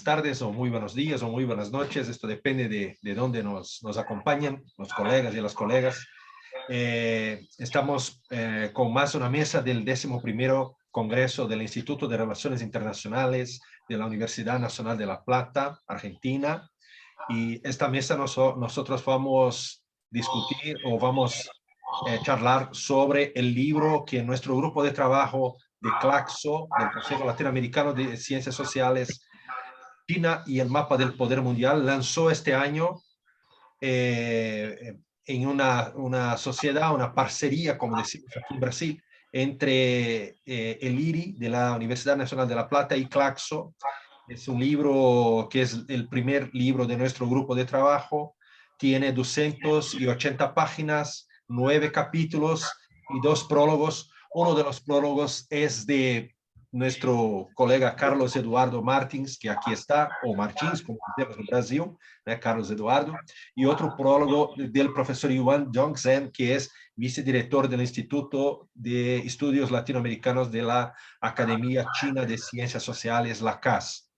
tardes o muy buenos días o muy buenas noches. Esto depende de dónde nos acompañan los colegas y las colegas. Estamos con más una mesa del 11º Congreso del Instituto de Relaciones Internacionales de la Universidad Nacional de La Plata, Argentina. Y esta mesa nosotros vamos a discutir o vamos a charlar sobre el libro que nuestro grupo de trabajo de CLACSO, del Consejo Latinoamericano de Ciencias Sociales, China y el mapa del poder mundial, lanzó este año en una sociedad, una parcería, como decimos aquí en Brasil, entre el IRI de la Universidad Nacional de La Plata y CLACSO. Es un libro que es el primer libro de nuestro grupo de trabajo. Tiene 280 páginas, 9 capítulos y 2 prólogos. Uno de los prólogos es de nuestro colega Carlos Eduardo Martins, que aquí está, o Martins, como decimos en Brasil, Carlos Eduardo, y otro prólogo del profesor Yuan Zhongzhen, que es vicedirector del Instituto de Estudios Latinoamericanos de la Academia China de Ciencias Sociales, la CAS.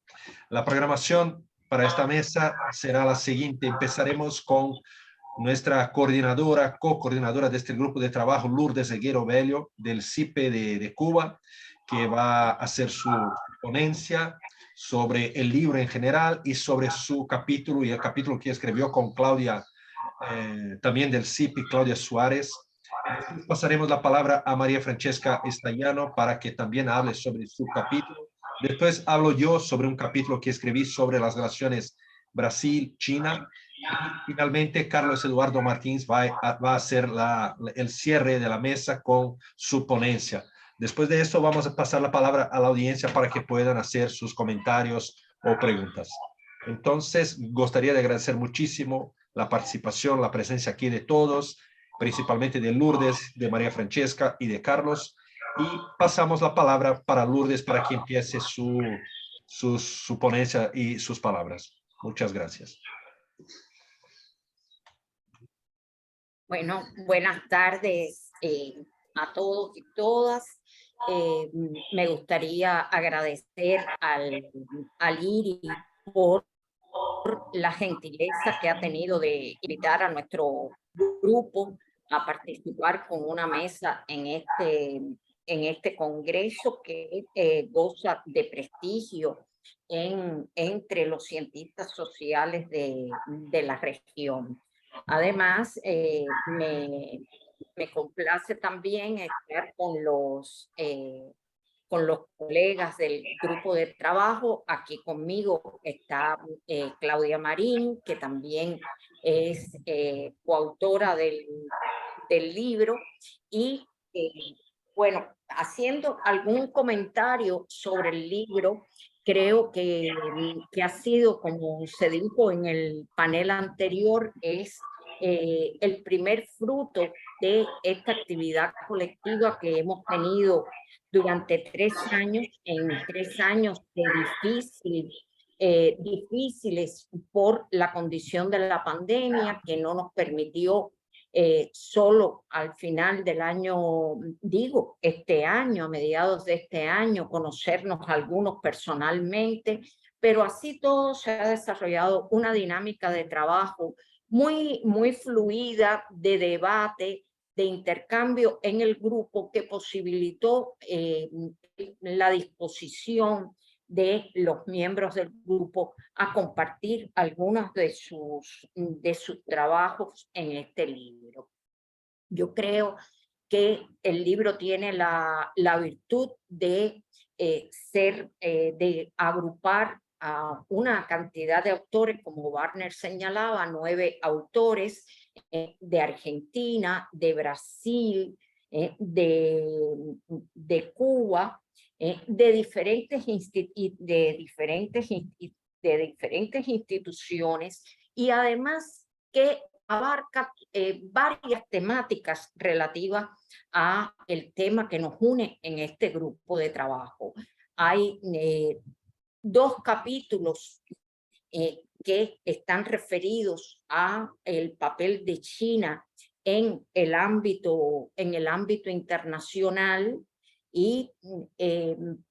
La programación para esta mesa será la siguiente. Empezaremos con nuestra coordinadora, co-coordinadora de este grupo de trabajo, Lourdes Eguero Bello, del CIPE de Cuba, que va a hacer su ponencia sobre el libro en general y sobre su capítulo y el capítulo que escribió con Claudia, también del CIPE, Claudia Suárez. Después pasaremos la palabra a María Francesca Estallano para que también hable sobre su capítulo. Después hablo yo sobre un capítulo que escribí sobre las relaciones Brasil-China. Y finalmente, Carlos Eduardo Martins va a hacer el cierre de la mesa con su ponencia. Después de esto, vamos a pasar la palabra a la audiencia para que puedan hacer sus comentarios o preguntas. Entonces, gustaría de agradecer muchísimo la participación, la presencia aquí de todos, principalmente de Lourdes, de María Francesca y de Carlos. Y pasamos la palabra para Lourdes para que empiece su ponencia y sus palabras. Muchas gracias. Bueno, buenas tardes a todos y todas. Me gustaría agradecer al IRI por la gentileza que ha tenido de invitar a nuestro grupo a participar con una mesa en este congreso que goza de prestigio entre los cientistas sociales de la región. Además, me complace también estar con los colegas del grupo de trabajo. Aquí conmigo está Claudia Marín, que también es coautora del libro. Y bueno, haciendo algún comentario sobre el libro, creo que ha sido, como se dijo en el panel anterior, es el primer fruto de esta actividad colectiva que hemos tenido durante 3 años, en 3 años difíciles por la condición de la pandemia, que no nos permitió solo al final del año, digo, este año, a mediados de este año, conocernos algunos personalmente, pero así todo se ha desarrollado una dinámica de trabajo muy fluida, de debate, de intercambio en el grupo, que posibilitó la disposición de los miembros del grupo a compartir algunos de sus trabajos en este libro. Yo creo que el libro tiene la virtud de de agrupar a una cantidad de autores, como Wagner señalaba, 9 autores de Argentina, de Brasil, de Cuba, de diferentes instituciones, y además que abarca varias temáticas relativas a el tema que nos une en este grupo de trabajo. Hay 2 capítulos que están referidos a el papel de China en el ámbito internacional, y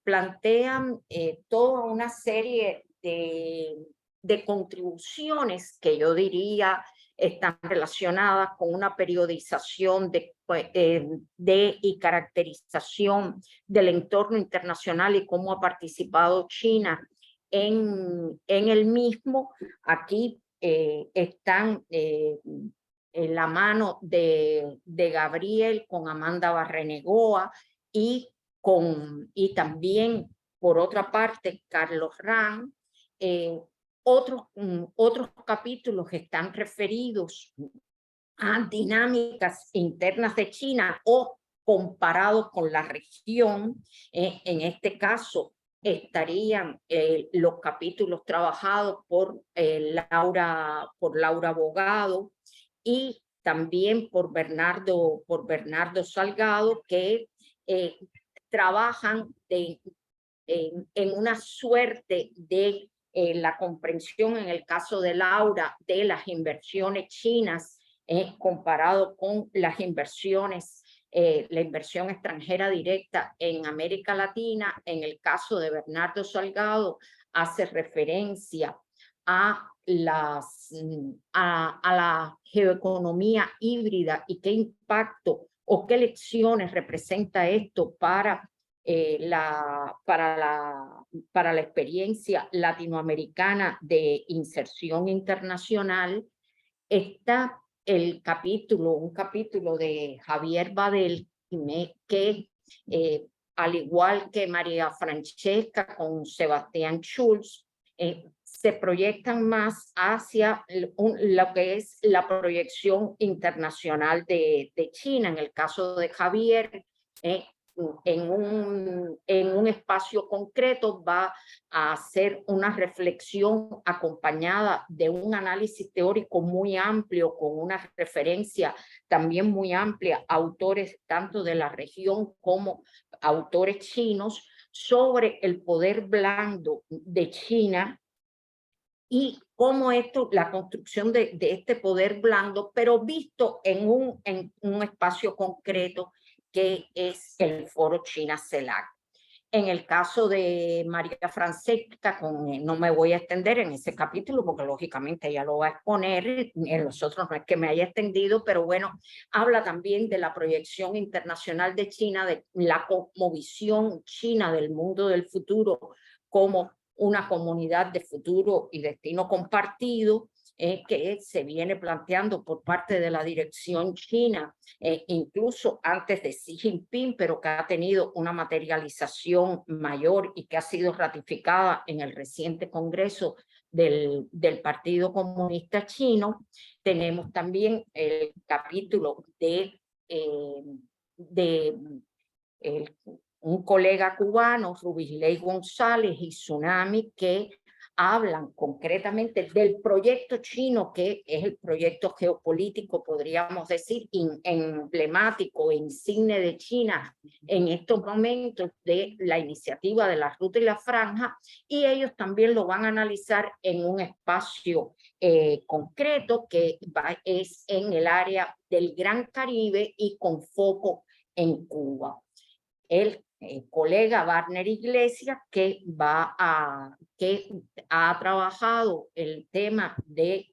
plantean toda una serie de contribuciones que yo diría están relacionadas con una periodización y caracterización del entorno internacional y cómo ha participado China en el mismo. Aquí están en la mano de Gabriel con Amanda Barrenegoa y también, por otra parte, Carlos Ram. Otros capítulos están referidos a dinámicas internas de China o comparados con la región. En este caso, estarían los capítulos trabajados por Laura Bogado y también por Bernardo Salgado, que trabajan en una suerte de la comprensión, en el caso de Laura, de las inversiones chinas comparado con las inversiones, la inversión extranjera directa en América Latina. En el caso de Bernardo Salgado, hace referencia a la geoeconomía híbrida y qué impacto o qué lecciones representa esto para la experiencia latinoamericana de inserción internacional. Está un capítulo de Javier Badel, que al igual que María Francesca con Sebastián Schulz, se proyectan más hacia lo que es la proyección internacional de China. En el caso de Javier, en un espacio concreto va a hacer una reflexión acompañada de un análisis teórico muy amplio, con una referencia también muy amplia a autores tanto de la región como autores chinos, sobre el poder blando de China y cómo la construcción de este poder blando, pero visto en un espacio concreto que es el Foro China-CELAC. En el caso de María Francesca, no me voy a extender en ese capítulo porque lógicamente ella lo va a exponer, en los otros no es que me haya extendido, pero bueno, habla también de la proyección internacional de China, de la cosmovisión china del mundo del futuro como una comunidad de futuro y destino compartido, que se viene planteando por parte de la dirección china, incluso antes de Xi Jinping, pero que ha tenido una materialización mayor y que ha sido ratificada en el reciente Congreso del Partido Comunista Chino. Tenemos también el capítulo de un colega cubano, Rubisley González y Tsunami, que hablan concretamente del proyecto chino, que es el proyecto geopolítico, podríamos decir, emblemático e insigne de China en estos momentos, de la iniciativa de la Ruta y la Franja, y ellos también lo van a analizar en un espacio concreto que es en el área del Gran Caribe y con foco en Cuba. El colega Warner Iglesias, que ha trabajado el tema de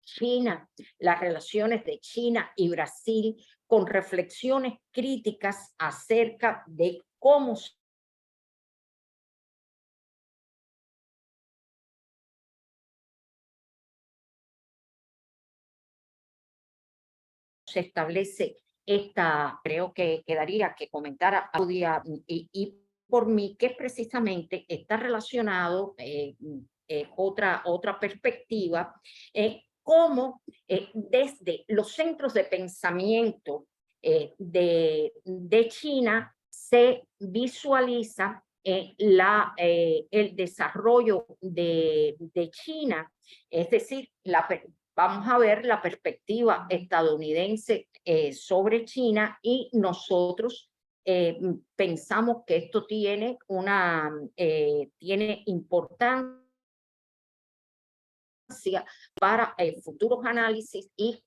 China, las relaciones de China y Brasil, con reflexiones críticas acerca de cómo se establece creo que quedaría que comentara Claudia y por mí, que precisamente está relacionado, otra perspectiva, cómo desde los centros de pensamiento de China se visualiza el desarrollo de China, es decir, vamos a ver la perspectiva estadounidense sobre China, y nosotros pensamos que esto tiene importancia para futuros análisis y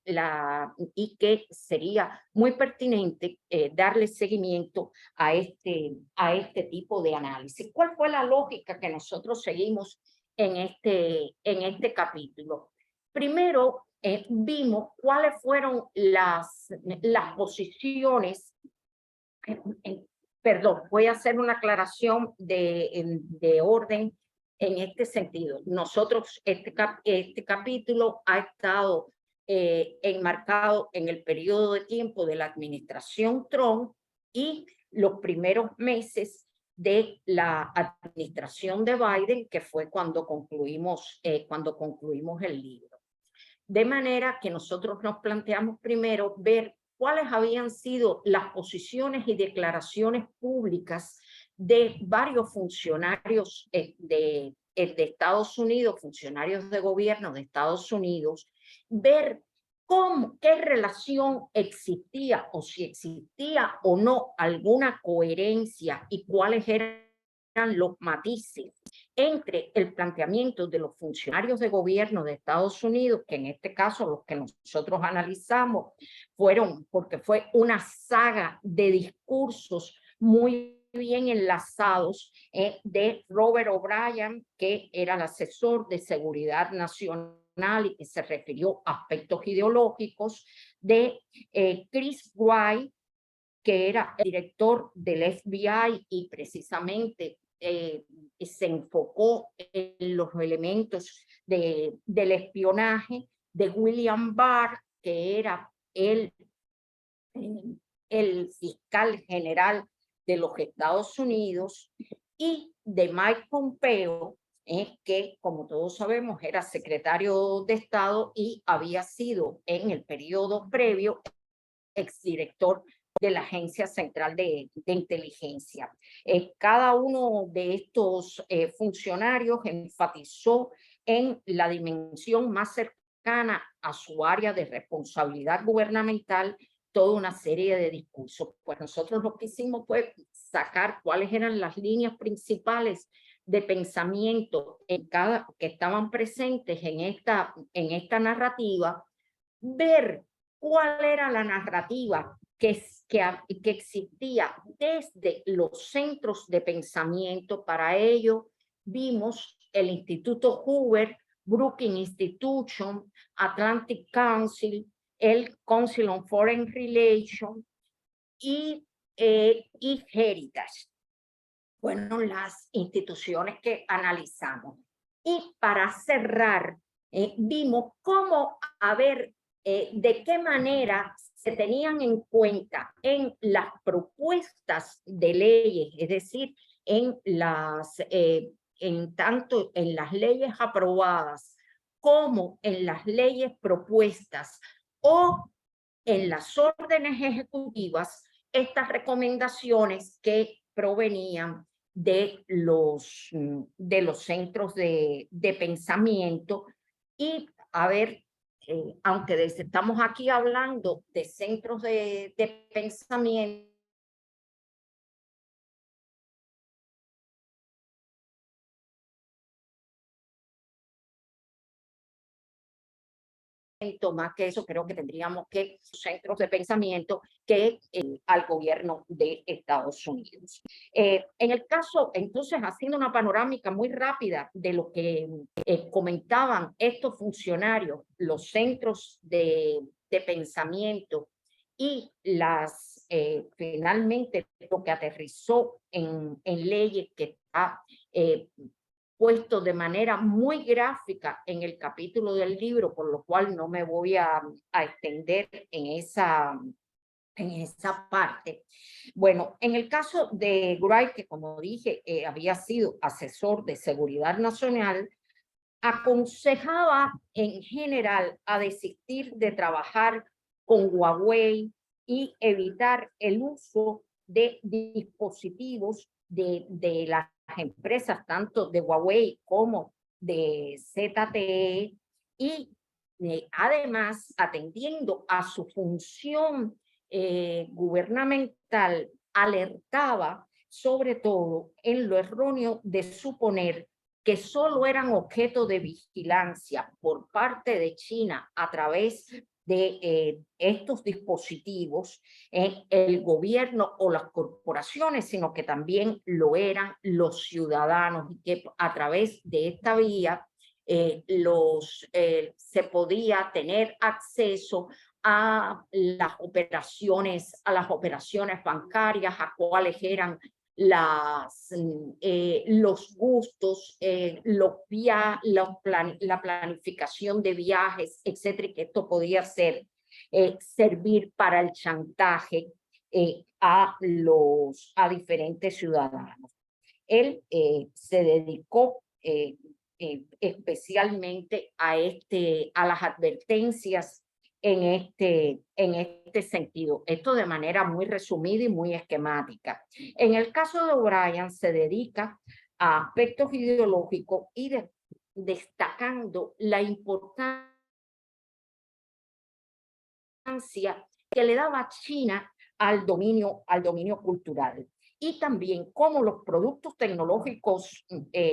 que sería muy pertinente darle seguimiento a este tipo de análisis. ¿Cuál fue la lógica que nosotros seguimos en este capítulo? Primero, vimos cuáles fueron las posiciones. Perdón, voy a hacer una aclaración de orden en este sentido. Nosotros, este capítulo ha estado enmarcado en el periodo de tiempo de la administración Trump y los primeros meses de la administración de Biden, que fue cuando concluimos el libro. De manera que nosotros nos planteamos primero ver cuáles habían sido las posiciones y declaraciones públicas de varios funcionarios de Estados Unidos, funcionarios de gobierno de Estados Unidos, ver qué relación existía o si existía o no alguna coherencia y cuáles eran los matices entre el planteamiento de los funcionarios de gobierno de Estados Unidos, que en este caso los que nosotros analizamos porque fue una saga de discursos muy bien enlazados de Robert O'Brien, que era el asesor de seguridad nacional y que se refirió a aspectos ideológicos, de Chris Wright, que era el director del FBI y precisamente se enfocó en los elementos del espionaje, de William Barr, que era el fiscal general de los Estados Unidos, y de Mike Pompeo, que como todos sabemos era secretario de Estado y había sido en el periodo previo exdirector de la Agencia Central de Inteligencia. Cada uno de estos funcionarios enfatizó en la dimensión más cercana a su área de responsabilidad gubernamental toda una serie de discursos. Pues nosotros lo que hicimos fue sacar cuáles eran las líneas principales de pensamiento que estaban presentes en esta narrativa, ver cuál era la narrativa que existía desde los centros de pensamiento. Para ello vimos el Instituto Hoover, Brookings Institution, Atlantic Council, el Council on Foreign Relations y Heritage. Fueron las instituciones que analizamos. Y para cerrar, vimos cómo de qué manera se tenían en cuenta en las propuestas de leyes, es decir, tanto en las leyes aprobadas como en las leyes propuestas o en las órdenes ejecutivas, estas recomendaciones que provenían de los centros de pensamiento. Y aunque estamos aquí hablando de centros de pensamiento, más que eso, creo que tendríamos que centros de pensamiento que al gobierno de Estados Unidos. En el caso, entonces, haciendo una panorámica muy rápida de lo que comentaban estos funcionarios, los centros de pensamiento y finalmente lo que aterrizó en leyes que está puesto de manera muy gráfica en el capítulo del libro, por lo cual no me voy a extender en esa parte. Bueno, en el caso de Wright, que como dije, había sido asesor de seguridad nacional, aconsejaba en general a desistir de trabajar con Huawei y evitar el uso de dispositivos de las empresas, tanto de Huawei como de ZTE, y además, atendiendo a su función gubernamental, alertaba sobre todo en lo erróneo de suponer que solo eran objeto de vigilancia por parte de China a través de estos dispositivos, el gobierno o las corporaciones, sino que también lo eran los ciudadanos, y que a través de esta vía se podía tener acceso a las operaciones bancarias, a cuáles eran los gustos, la planificación de viajes, etcétera, y que esto podía servir para el chantaje a diferentes ciudadanos. Él se dedicó especialmente a las advertencias en este sentido. Esto de manera muy resumida y muy esquemática. En el caso de O'Brien se dedica a aspectos ideológicos y destacando la importancia que le daba China al dominio cultural. Y también cómo los productos tecnológicos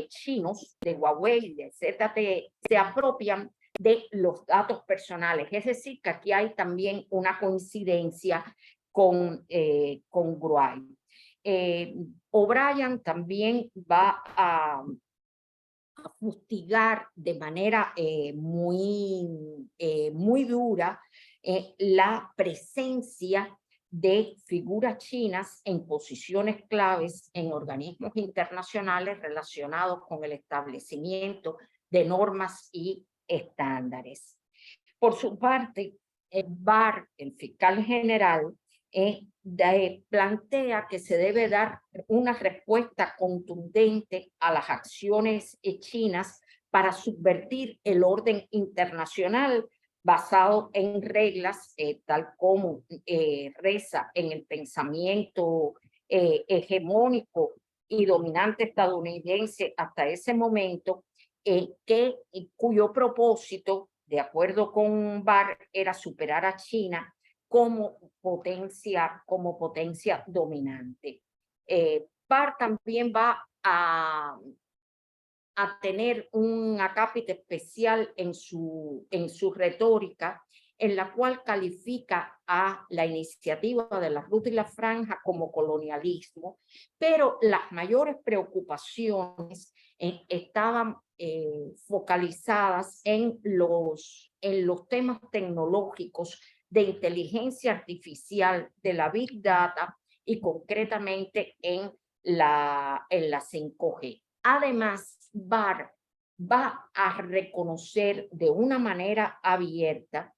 chinos, de Huawei, de ZTE, se apropian de los datos personales. Es decir, que aquí hay también una coincidencia con Wright. O'Brien también va a fustigar de manera muy dura la presencia de figuras chinas en posiciones claves en organismos internacionales relacionados con el establecimiento de normas y estándares. Por su parte, Barr, el fiscal general, plantea que se debe dar una respuesta contundente a las acciones chinas para subvertir el orden internacional basado en reglas, tal como reza en el pensamiento hegemónico y dominante estadounidense hasta ese momento, cuyo propósito, de acuerdo con Barr, era superar a China como potencia dominante. Barr también va a tener un acápite especial en su retórica, en la cual califica a la iniciativa de la Ruta y la Franja como colonialismo, pero las mayores preocupaciones estaban focalizadas en los temas tecnológicos de inteligencia artificial, de la Big Data y concretamente en la 5G. Además, Barr va a reconocer de una manera abierta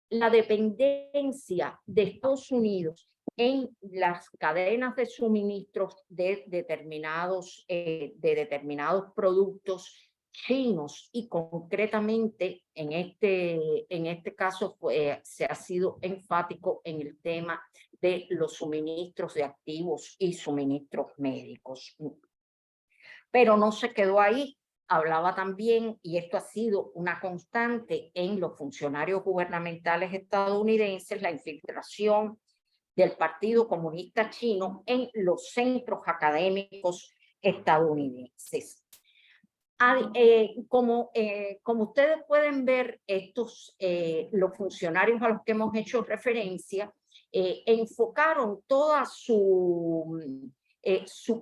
la dependencia de Estados Unidos en las cadenas de suministros de determinados productos chinos, y concretamente en este caso se ha sido enfático en el tema de los suministros de activos y suministros médicos. Pero no se quedó ahí. Hablaba también, y esto ha sido una constante en los funcionarios gubernamentales estadounidenses, la infiltración del Partido Comunista Chino en los centros académicos estadounidenses. Como ustedes pueden ver, los funcionarios a los que hemos hecho referencia enfocaron toda su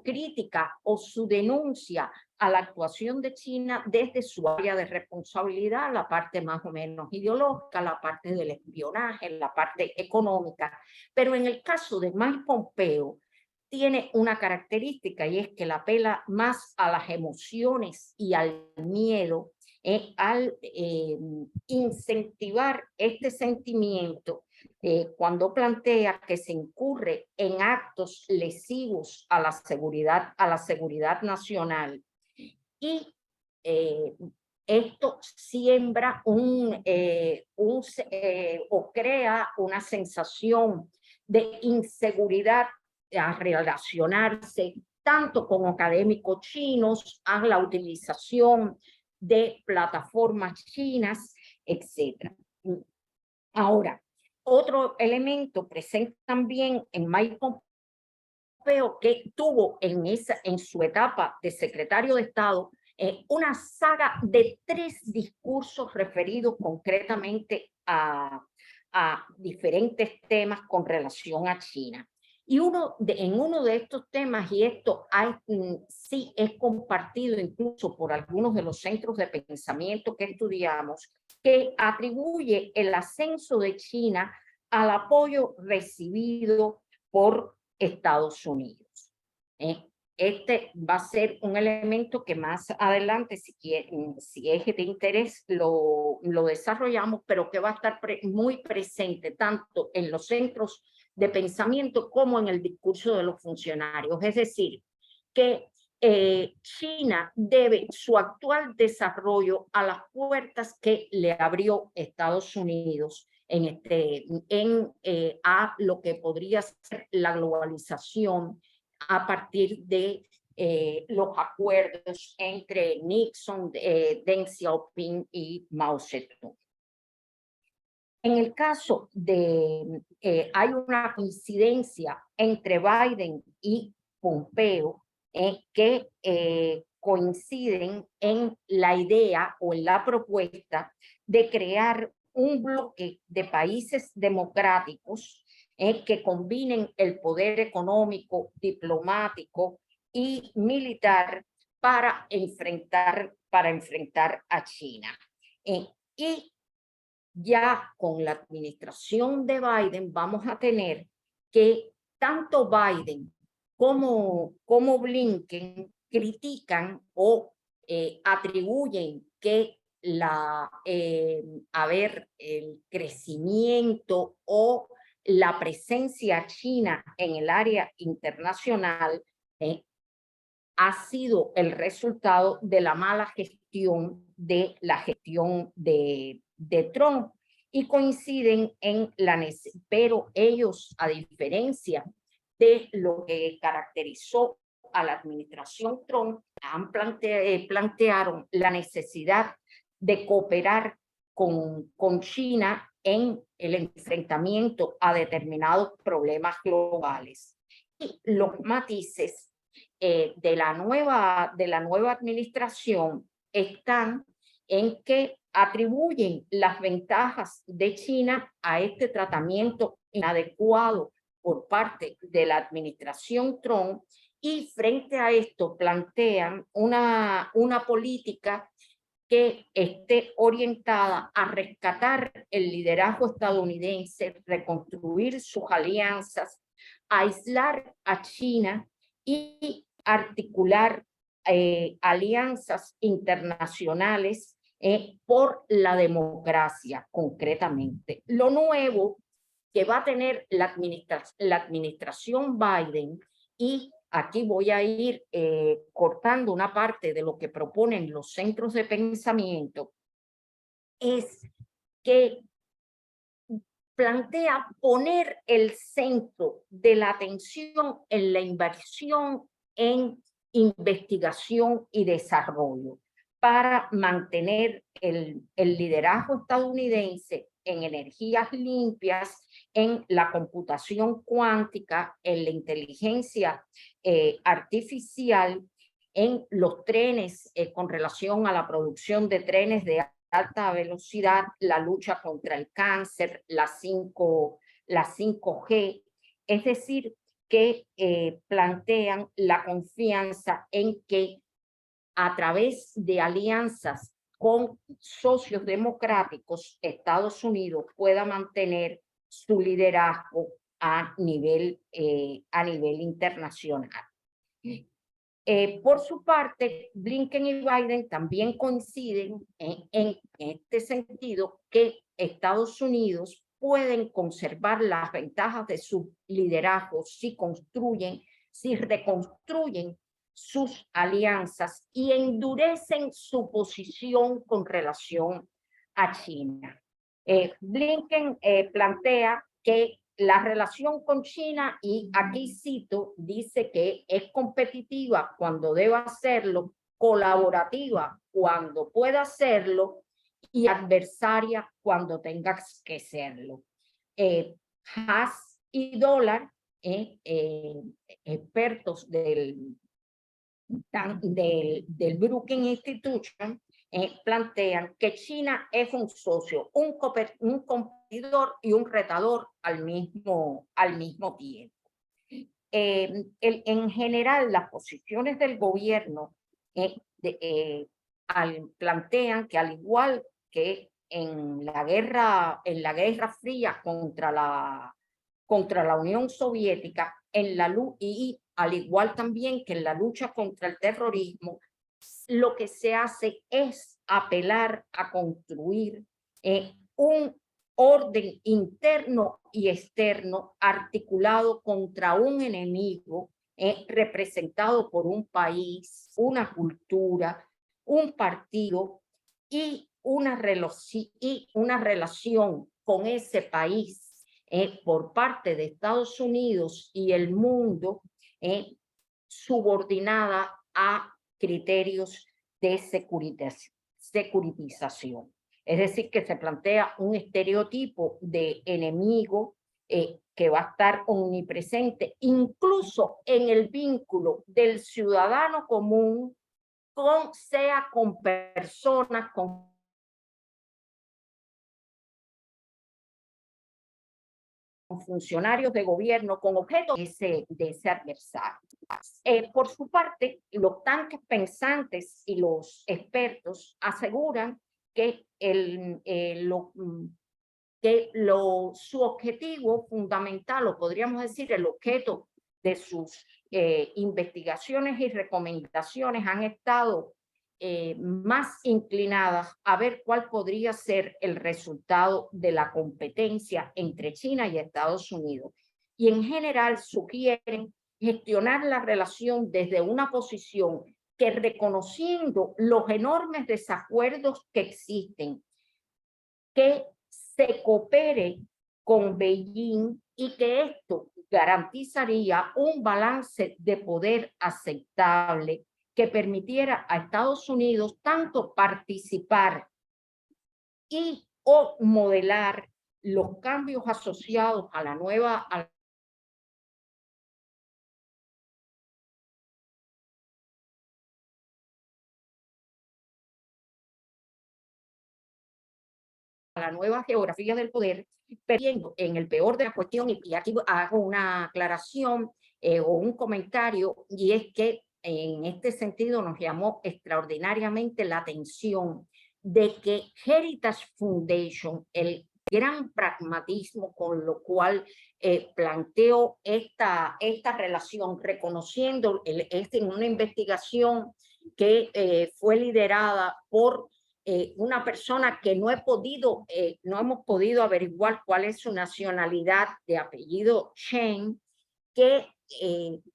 crítica o su denuncia a la actuación de China desde su área de responsabilidad, la parte más o menos ideológica, la parte del espionaje, la parte económica. Pero en el caso de Mike Pompeo, tiene una característica, y es que la apela más a las emociones y al miedo, al incentivar este sentimiento cuando plantea que se incurre en actos lesivos a la seguridad nacional. Y esto siembra o crea una sensación de inseguridad a relacionarse tanto con académicos chinos, a la utilización de plataformas chinas, etc. Ahora, otro elemento presente también en Mike Pompeo, que tuvo en su etapa de secretario de Estado, una saga de 3 discursos referidos concretamente a diferentes temas con relación a China. Y en uno de estos temas, y esto sí es compartido incluso por algunos de los centros de pensamiento que estudiamos, que atribuye el ascenso de China al apoyo recibido por Estados Unidos. Este va a ser un elemento que más adelante, si es de interés, lo desarrollamos, pero que va a estar muy presente tanto en los centros de pensamiento como en el discurso de los funcionarios. Es decir, que China debe su actual desarrollo a las puertas que le abrió Estados Unidos a lo que podría ser la globalización a partir de los acuerdos entre Nixon, Deng Xiaoping y Mao Zedong. En el caso de, hay una coincidencia entre Biden y Pompeo que coinciden en la idea o en la propuesta de crear un bloque de países democráticos que combinen el poder económico, diplomático y militar para enfrentar a China. Y ya con la administración de Biden vamos a tener que tanto Biden como Blinken critican o atribuyen que el crecimiento o la presencia china en el área internacional ha sido el resultado de la mala gestión de Trump y coinciden en pero ellos, a diferencia de lo que caracterizó a la administración Trump, plantearon la necesidad de cooperar con China en el enfrentamiento a determinados problemas globales. Y los matices de la nueva administración están en que atribuyen las ventajas de China a este tratamiento inadecuado por parte de la administración Trump y frente a esto plantean una política que esté orientada a rescatar el liderazgo estadounidense, reconstruir sus alianzas, aislar a China y articular alianzas internacionales por la democracia, concretamente. Lo nuevo que va a tener la administración Biden, y aquí voy a ir cortando una parte de lo que proponen los centros de pensamiento, es que plantea poner el centro de la atención en la inversión en investigación y desarrollo para mantener el liderazgo estadounidense en energías limpias, en la computación cuántica, en la inteligencia artificial, en los trenes con relación a la producción de trenes de alta velocidad, la lucha contra el cáncer, la 5G, es decir, que plantean la confianza en que a través de alianzas con socios democráticos, Estados Unidos pueda mantener su liderazgo a nivel internacional. Por su parte, Blinken y Biden también coinciden en este sentido que Estados Unidos pueden conservar las ventajas de su liderazgo si reconstruyen sus alianzas y endurecen su posición con relación a China. Blinken plantea que la relación con China, y aquí cito, dice que es competitiva cuando deba hacerlo, colaborativa cuando pueda hacerlo y adversaria cuando tenga que serlo. Haas y Dollar, expertos del del Brookings Institution plantean que China es un socio, un competidor y un retador al mismo tiempo. En general, las posiciones del gobierno plantean que, al igual que en la Guerra Fría contra la Unión Soviética, y al igual también que en la lucha contra el terrorismo, lo que se hace es apelar a construir un orden interno y externo articulado contra un enemigo representado por un país, una cultura, un partido y una relación con ese país por parte de Estados Unidos y el mundo subordinada a criterios de securitización. Es decir, que se plantea un estereotipo de enemigo que va a estar omnipresente, incluso en el vínculo del ciudadano común, sea con personas, con funcionarios de gobierno, con objeto de ese adversario. Por su parte, los tanques pensantes y los expertos aseguran que su objetivo fundamental, o podríamos decir el objeto de sus investigaciones y recomendaciones, han estado más inclinadas a ver cuál podría ser el resultado de la competencia entre China y Estados Unidos. Y en general sugieren gestionar la relación desde una posición que, reconociendo los enormes desacuerdos que existen, que se coopere con Beijing y que esto garantizaría un balance de poder aceptable que permitiera a Estados Unidos tanto participar o modelar los cambios asociados a la nueva geografía del poder, perdiendo en el peor de la cuestión, y aquí hago una aclaración o un comentario, y es que en este sentido nos llamó extraordinariamente la atención de que Heritage Foundation, el gran pragmatismo con lo cual planteó esta relación, reconociendo en una investigación que fue liderada por una persona que no hemos podido averiguar cuál es su nacionalidad, de apellido Chen, que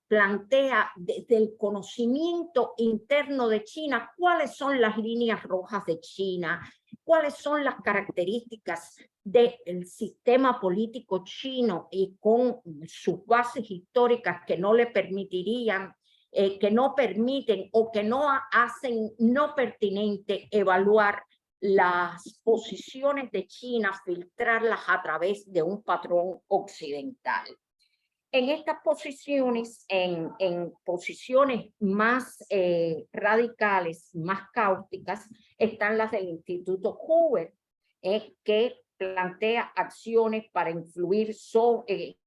plantea desde el conocimiento interno de China cuáles son las líneas rojas de China, cuáles son las características del sistema político chino y con sus bases históricas que no le permitirían, que no permiten o que no hacen no pertinente evaluar las posiciones de China, filtrarlas a través de un patrón occidental. En estas posiciones, en posiciones más radicales, más cáusticas, están las del Instituto Hoover, que plantea acciones para influir sobre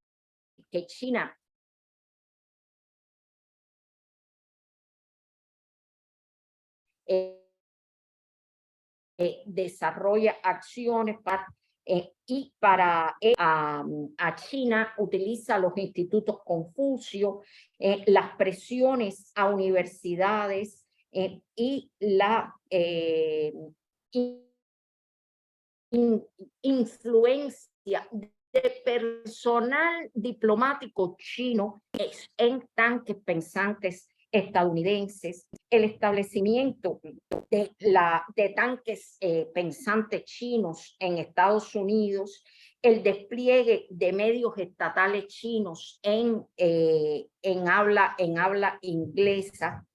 que China desarrolla acciones y para a China utiliza los institutos Confucio, las presiones a universidades y la influencia de personal diplomático chino en tanques pensantes estadounidenses, el establecimiento de tanques pensantes chinos en Estados Unidos, el despliegue de medios estatales chinos en habla inglesa.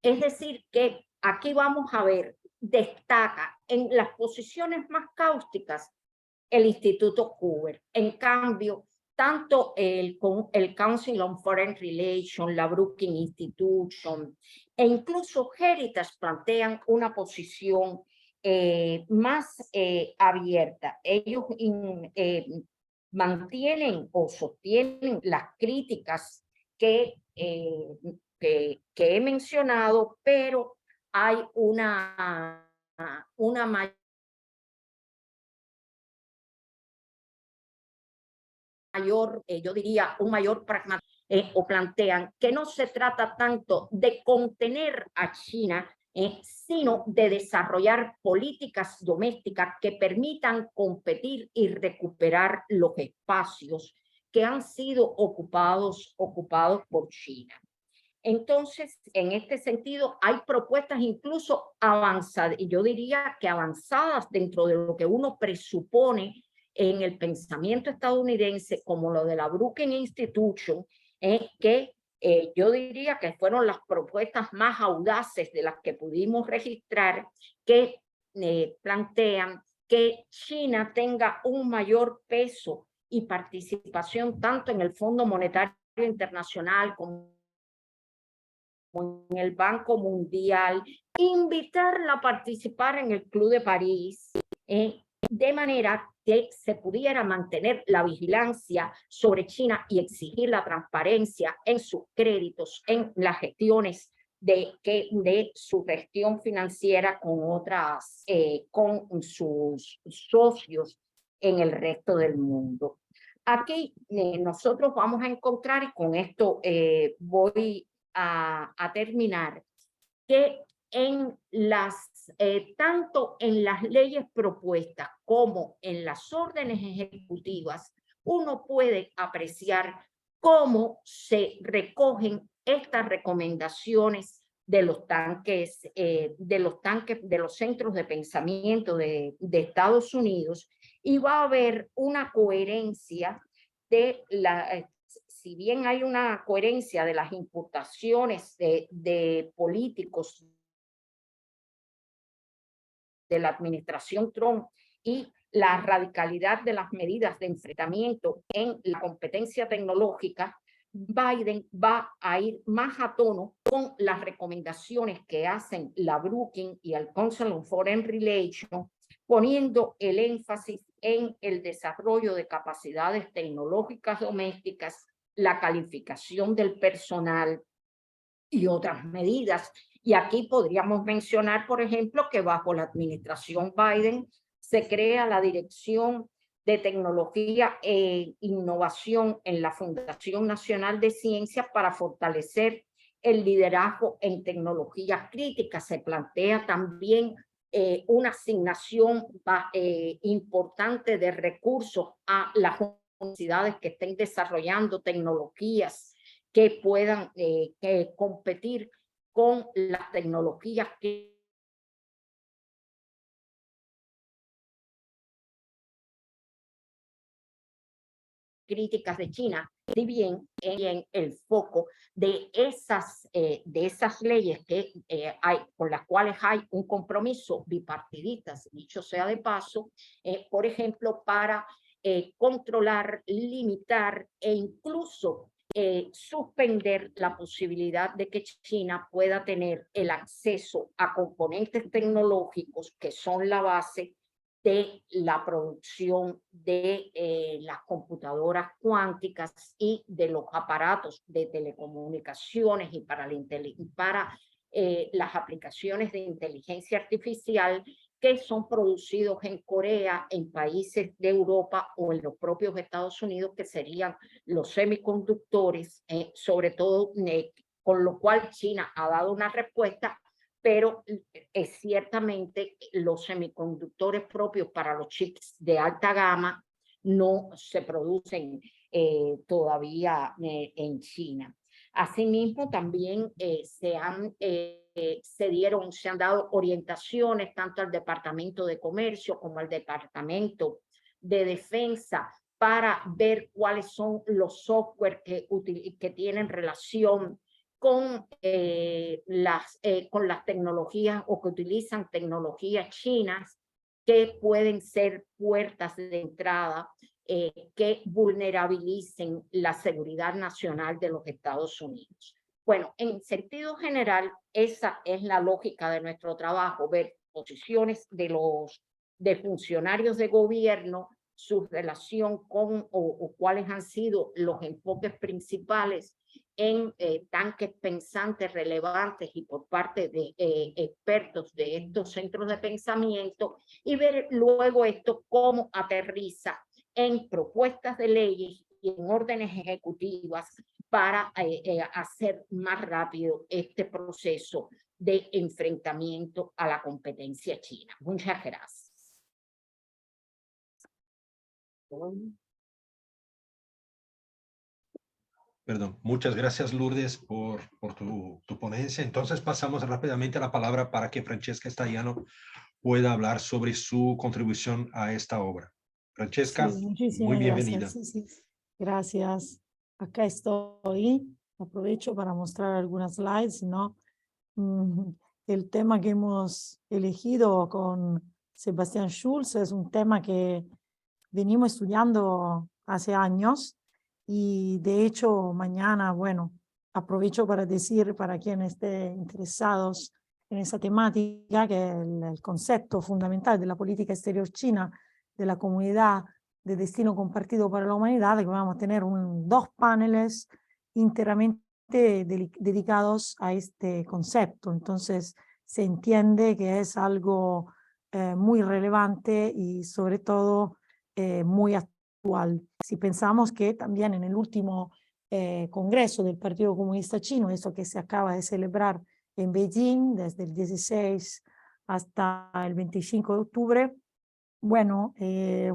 Es decir, que aquí vamos a ver, destaca en las posiciones más cáusticas el Instituto Hoover. En cambio, tanto el Council on Foreign Relations, la Brookings Institution e incluso Heritage plantean una posición más abierta. Ellos mantienen o sostienen las críticas que he mencionado, pero hay una mayor, yo diría, un mayor pragmatismo, o plantean que no se trata tanto de contener a China, sino de desarrollar políticas domésticas que permitan competir y recuperar los espacios que han sido ocupados por China. Entonces, en este sentido, hay propuestas incluso avanzadas, y yo diría que avanzadas dentro de lo que uno presupone en el pensamiento estadounidense, como lo de la Brookings Institution, que yo diría que fueron las propuestas más audaces de las que pudimos registrar, que plantean que China tenga un mayor peso y participación tanto en el Fondo Monetario Internacional como en el Banco Mundial, invitarla a participar en el Club de París, de manera que se pudiera mantener la vigilancia sobre China y exigir la transparencia en sus créditos, en las gestiones de su gestión financiera con sus socios en el resto del mundo. Aquí nosotros vamos a encontrar, y con esto voy a terminar, que tanto en las leyes propuestas como en las órdenes ejecutivas, uno puede apreciar cómo se recogen estas recomendaciones de los centros de pensamiento de Estados Unidos, y va a haber una coherencia si bien hay una coherencia de las imputaciones de políticos de la administración Trump y la radicalidad de las medidas de enfrentamiento en la competencia tecnológica, Biden va a ir más a tono con las recomendaciones que hacen la Brookings y el Council on Foreign Relations, poniendo el énfasis en el desarrollo de capacidades tecnológicas domésticas, la calificación del personal y otras medidas. Y aquí podríamos mencionar, por ejemplo, que bajo la administración Biden se crea la Dirección de Tecnología e Innovación en la Fundación Nacional de Ciencias para fortalecer el liderazgo en tecnologías críticas. Se plantea también una asignación importante de recursos a las universidades que estén desarrollando tecnologías que puedan competir con las tecnologías críticas de China, si bien en el foco de esas leyes que con las cuales hay un compromiso bipartidista, dicho sea de paso, por ejemplo, para controlar, limitar e incluso suspender la posibilidad de que China pueda tener el acceso a componentes tecnológicos que son la base de la producción de las computadoras cuánticas y de los aparatos de telecomunicaciones y para las aplicaciones de inteligencia artificial que son producidos en Corea, en países de Europa o en los propios Estados Unidos, que serían los semiconductores, sobre todo, con lo cual China ha dado una respuesta, pero ciertamente los semiconductores propios para los chips de alta gama no se producen todavía en China. Asimismo, también se han dado orientaciones tanto al Departamento de Comercio como al Departamento de Defensa para ver cuáles son los software que tienen relación con las tecnologías o que utilizan tecnologías chinas que pueden ser puertas de entrada que vulnerabilicen la seguridad nacional de los Estados Unidos. Bueno, en sentido general, esa es la lógica de nuestro trabajo, ver posiciones de funcionarios de gobierno, su relación con o cuáles han sido los enfoques principales en tanques pensantes relevantes y por parte de expertos de estos centros de pensamiento, y ver luego esto cómo aterriza en propuestas de leyes y en órdenes ejecutivas para hacer más rápido este proceso de enfrentamiento a la competencia china. Muchas gracias. Perdón, muchas gracias Lourdes por tu ponencia. Entonces pasamos rápidamente la palabra para que Francesca Staiano pueda hablar sobre su contribución a esta obra. Francesca, Sí, muy muchísimas bienvenida. gracias. Sí, sí. Gracias. Acá estoy. Aprovecho para mostrar algunas slides, ¿no? El tema que hemos elegido con Sebastián Schulz es un tema que venimos estudiando hace años y de hecho mañana, bueno, aprovecho para decir para quienes estén interesados en esa temática que el concepto fundamental de la política exterior china de la comunidad de destino compartido para la humanidad, que vamos a tener dos paneles enteramente dedicados a este concepto. Entonces se entiende que es algo muy relevante y sobre todo muy actual. Si pensamos que también en el último Congreso del Partido Comunista Chino, eso que se acaba de celebrar en Beijing desde el 16 hasta el 25 de octubre, bueno,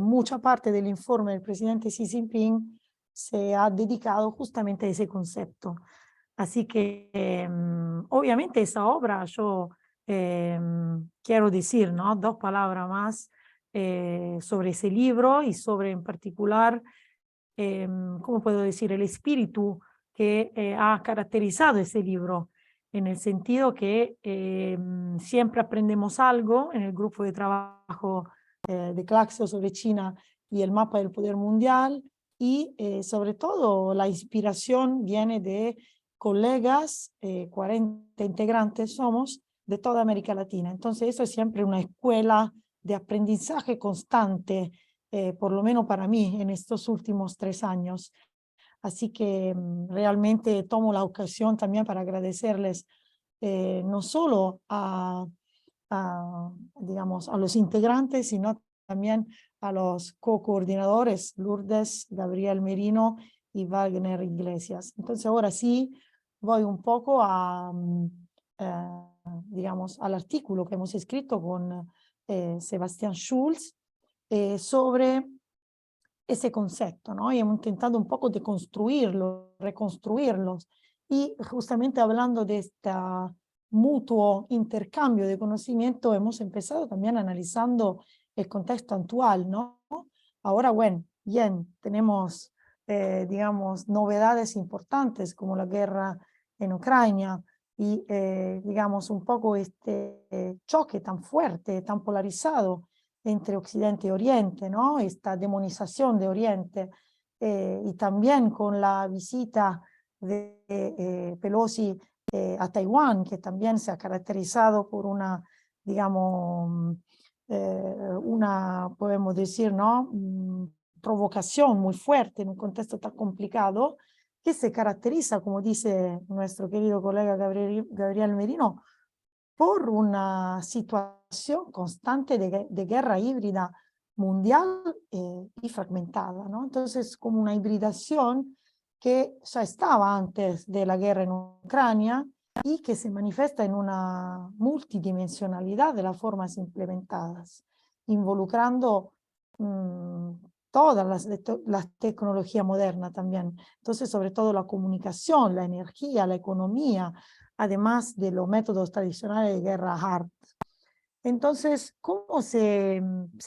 mucha parte del informe del presidente Xi Jinping se ha dedicado justamente a ese concepto. Así que obviamente esa obra, yo quiero decir, ¿no? Dos palabras más sobre ese libro y sobre en particular, ¿cómo puedo decir? El espíritu que ha caracterizado ese libro, en el sentido que siempre aprendemos algo en el grupo de trabajo de Claxo sobre China y el mapa del poder mundial, y sobre todo la inspiración viene de colegas, 40 integrantes somos, de toda América Latina. Entonces eso es siempre una escuela de aprendizaje constante, por lo menos para mí, en estos últimos 3 años. Así que realmente tomo la ocasión también para agradecerles no solo digamos, a los integrantes, sino también a los co-coordinadores, Lourdes, Gabriel Merino y Wagner Iglesias. Entonces ahora sí voy un poco digamos, al artículo que hemos escrito con Sebastián Schulz sobre ese concepto, ¿no? Y hemos intentado un poco de construirlo, reconstruirlos, y justamente hablando de este mutuo intercambio de conocimiento, hemos empezado también analizando el contexto actual, ¿no? Ahora, bueno, bien, tenemos, digamos, novedades importantes como la guerra en Ucrania y, digamos, un poco este choque tan fuerte, tan polarizado entre Occidente y Oriente, ¿no? Esta demonización de Oriente, y también con la visita de Pelosi a Taiwán, que también se ha caracterizado por una, digamos, podemos decir, ¿no? Provocación muy fuerte en un contexto tan complicado, que se caracteriza, como dice nuestro querido colega Gabriel Merino, por una situación constante de guerra híbrida mundial y fragmentada, ¿no? Entonces, como una hibridación que ya estaba antes de la guerra en Ucrania y que se manifiesta en una multidimensionalidad de las formas implementadas, involucrando todas las tecnologías modernas también. Entonces, sobre todo la comunicación, la energía, la economía, además de los métodos tradicionales de guerra hard. Entonces, ¿cómo se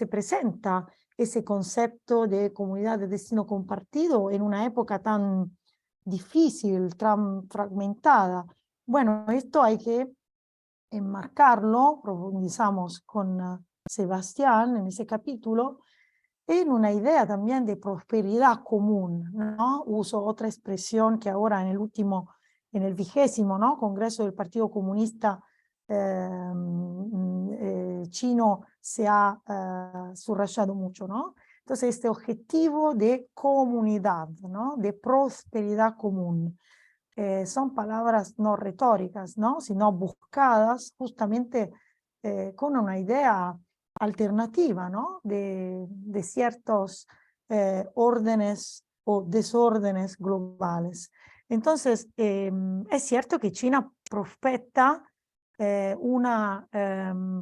presenta ese concepto de comunidad de destino compartido en una época tan difícil, tan fragmentada? Bueno, esto hay que enmarcarlo, profundizamos con Sebastián en ese capítulo, en una idea también de prosperidad común, ¿no? Uso otra expresión que ahora en el 20º, ¿no? Congreso del Partido Comunista chino se ha subrayado mucho, ¿no? Entonces, este objetivo de comunidad, ¿no? De prosperidad común, son palabras no retóricas, ¿no? Sino buscadas justamente con una idea alternativa, ¿no? De ciertos órdenes o desórdenes globales. Entonces, es cierto que China prospecta una,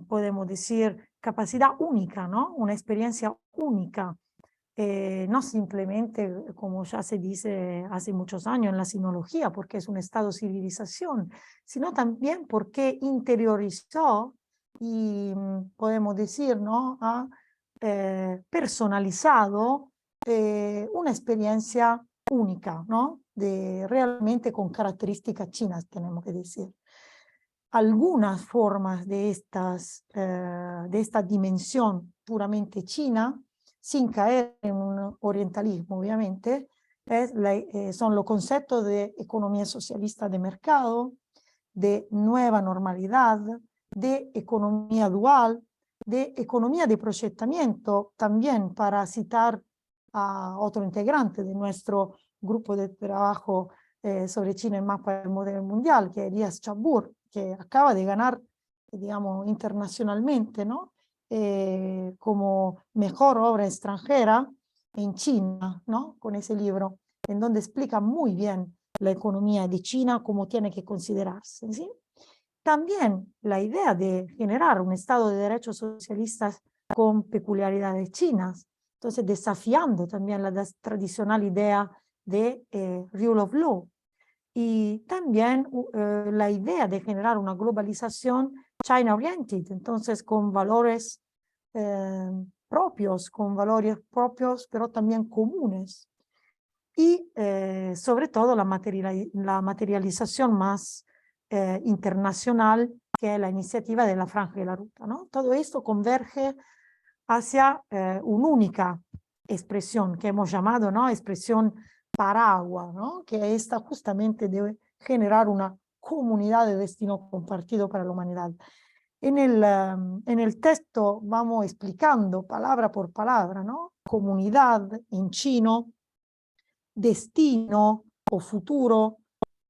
podemos decir, capacidad única, ¿no? Una experiencia única, no simplemente, como ya se dice hace muchos años en la sinología, porque es un estado civilización, sino también porque interiorizó y podemos decir, ¿no? Ha personalizado una experiencia única, ¿no? Realmente con características chinas, tenemos que decir. Algunas formas de esta dimensión puramente china, sin caer en un orientalismo, obviamente, son los conceptos de economía socialista de mercado, de nueva normalidad, de economía dual, de economía de proyectamiento, también para citar a otro integrante de nuestro grupo de trabajo sobre China, el mapa del modelo mundial, que es Elias Chabur, que acaba de ganar, digamos, internacionalmente, ¿no? Como mejor obra extranjera en China, ¿no? Con ese libro, en donde explica muy bien la economía de China, cómo tiene que considerarse, ¿sí? También la idea de generar un Estado de derechos socialistas con peculiaridades chinas, entonces desafiando también la tradicional idea de rule of law. Y también la idea de generar una globalización China-oriented, entonces con valores propios, pero también comunes. Y sobre todo la materialización más internacional, que es la iniciativa de la Franja de la Ruta, ¿no? Todo esto converge hacia una única expresión que hemos llamado, ¿no? Expresión paraguas, ¿no? Que esta justamente debe generar una comunidad de destino compartido para la humanidad. En el texto vamos explicando palabra por palabra, ¿no? Comunidad en chino, destino o futuro,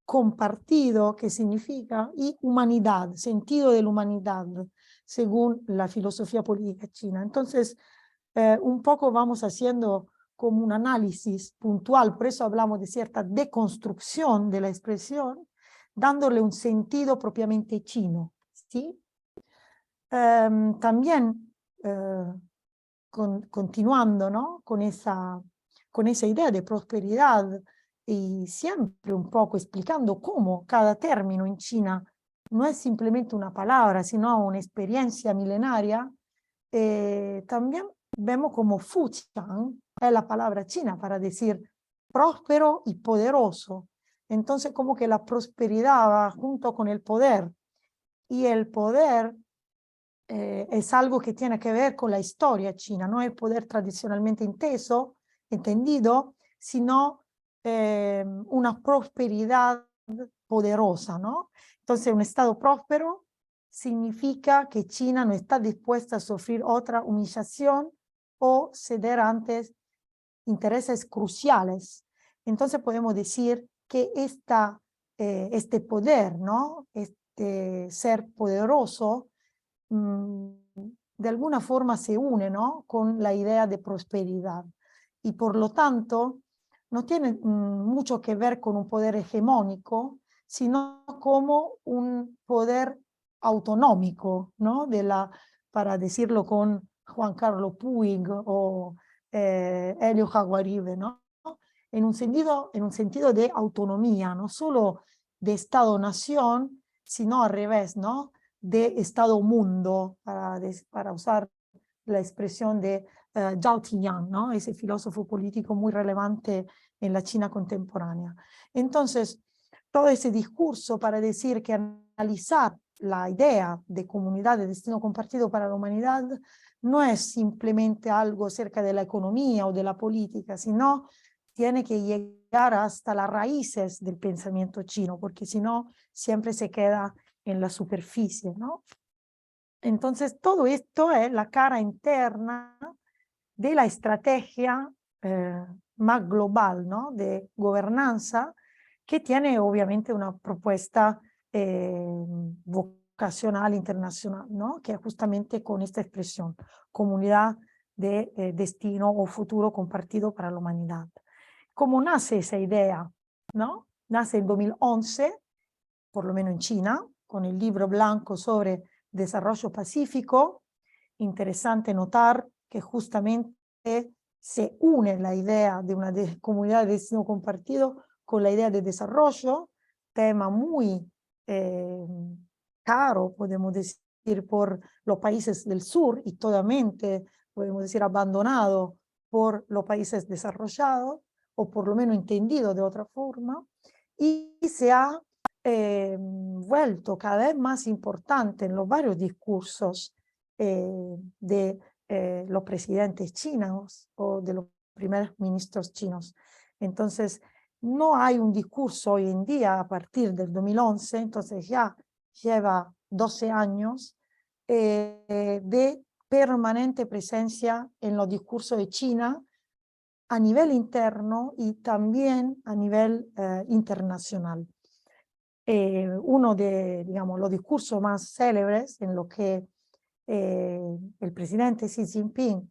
compartido, que significa, y humanidad, sentido de la humanidad, según la filosofía política china. Entonces, un poco vamos haciendo como un análisis puntual, por eso hablamos de cierta deconstrucción de la expresión, dándole un sentido propiamente chino, ¿sí? También, continuando, ¿no? con esa idea de prosperidad y siempre un poco explicando cómo cada término en China no es simplemente una palabra, sino una experiencia milenaria, también vemos como Fuqian es la palabra china para decir próspero y poderoso. Entonces como que la prosperidad va junto con el poder, y el poder es algo que tiene que ver con la historia china, no el poder tradicionalmente entendido, sino una prosperidad poderosa, ¿no? Entonces, un estado próspero significa que China no está dispuesta a sufrir otra humillación o ceder ante intereses cruciales. Entonces, podemos decir que este poder, ¿no? Este ser poderoso, de alguna forma se une, ¿no? Con la idea de prosperidad, y por lo tanto no tiene mucho que ver con un poder hegemónico, sino como un poder autonómico, ¿no? Para decirlo con Juan Carlos Puig o Helio Jaguaribe, ¿no? En un sentido de autonomía, no solo de Estado-nación, sino al revés, ¿no? De Estado-mundo, para usar la expresión de Zhao Tian, ¿no? Ese filósofo político muy relevante en la China contemporánea. Entonces, todo ese discurso para decir que analizar la idea de comunidad de destino compartido para la humanidad no es simplemente algo cerca de la economía o de la política, sino tiene que llegar hasta las raíces del pensamiento chino, porque si no, siempre se queda en la superficie, ¿no? Entonces, todo esto es la cara interna de la estrategia más global, ¿no? De gobernanza, que tiene obviamente una propuesta vocacional internacional, ¿no? Que es justamente con esta expresión, comunidad de destino o futuro compartido para la humanidad. ¿Cómo nace esa idea? ¿No? Nace en 2011, por lo menos en China, con el libro blanco sobre desarrollo pacífico. Interesante notar que justamente se une la idea de una comunidad de destino compartido con la idea de desarrollo, tema muy caro, podemos decir, por los países del sur y totalmente, podemos decir, abandonado por los países desarrollados, o por lo menos entendido de otra forma, y se ha vuelto cada vez más importante en los varios discursos de los presidentes chinos o de los primeros ministros chinos. Entonces, no hay un discurso hoy en día a partir del 2011, entonces ya lleva 12 años de permanente presencia en los discursos de China a nivel interno y también a nivel internacional. Uno de, digamos, los discursos más célebres en lo que el presidente Xi Jinping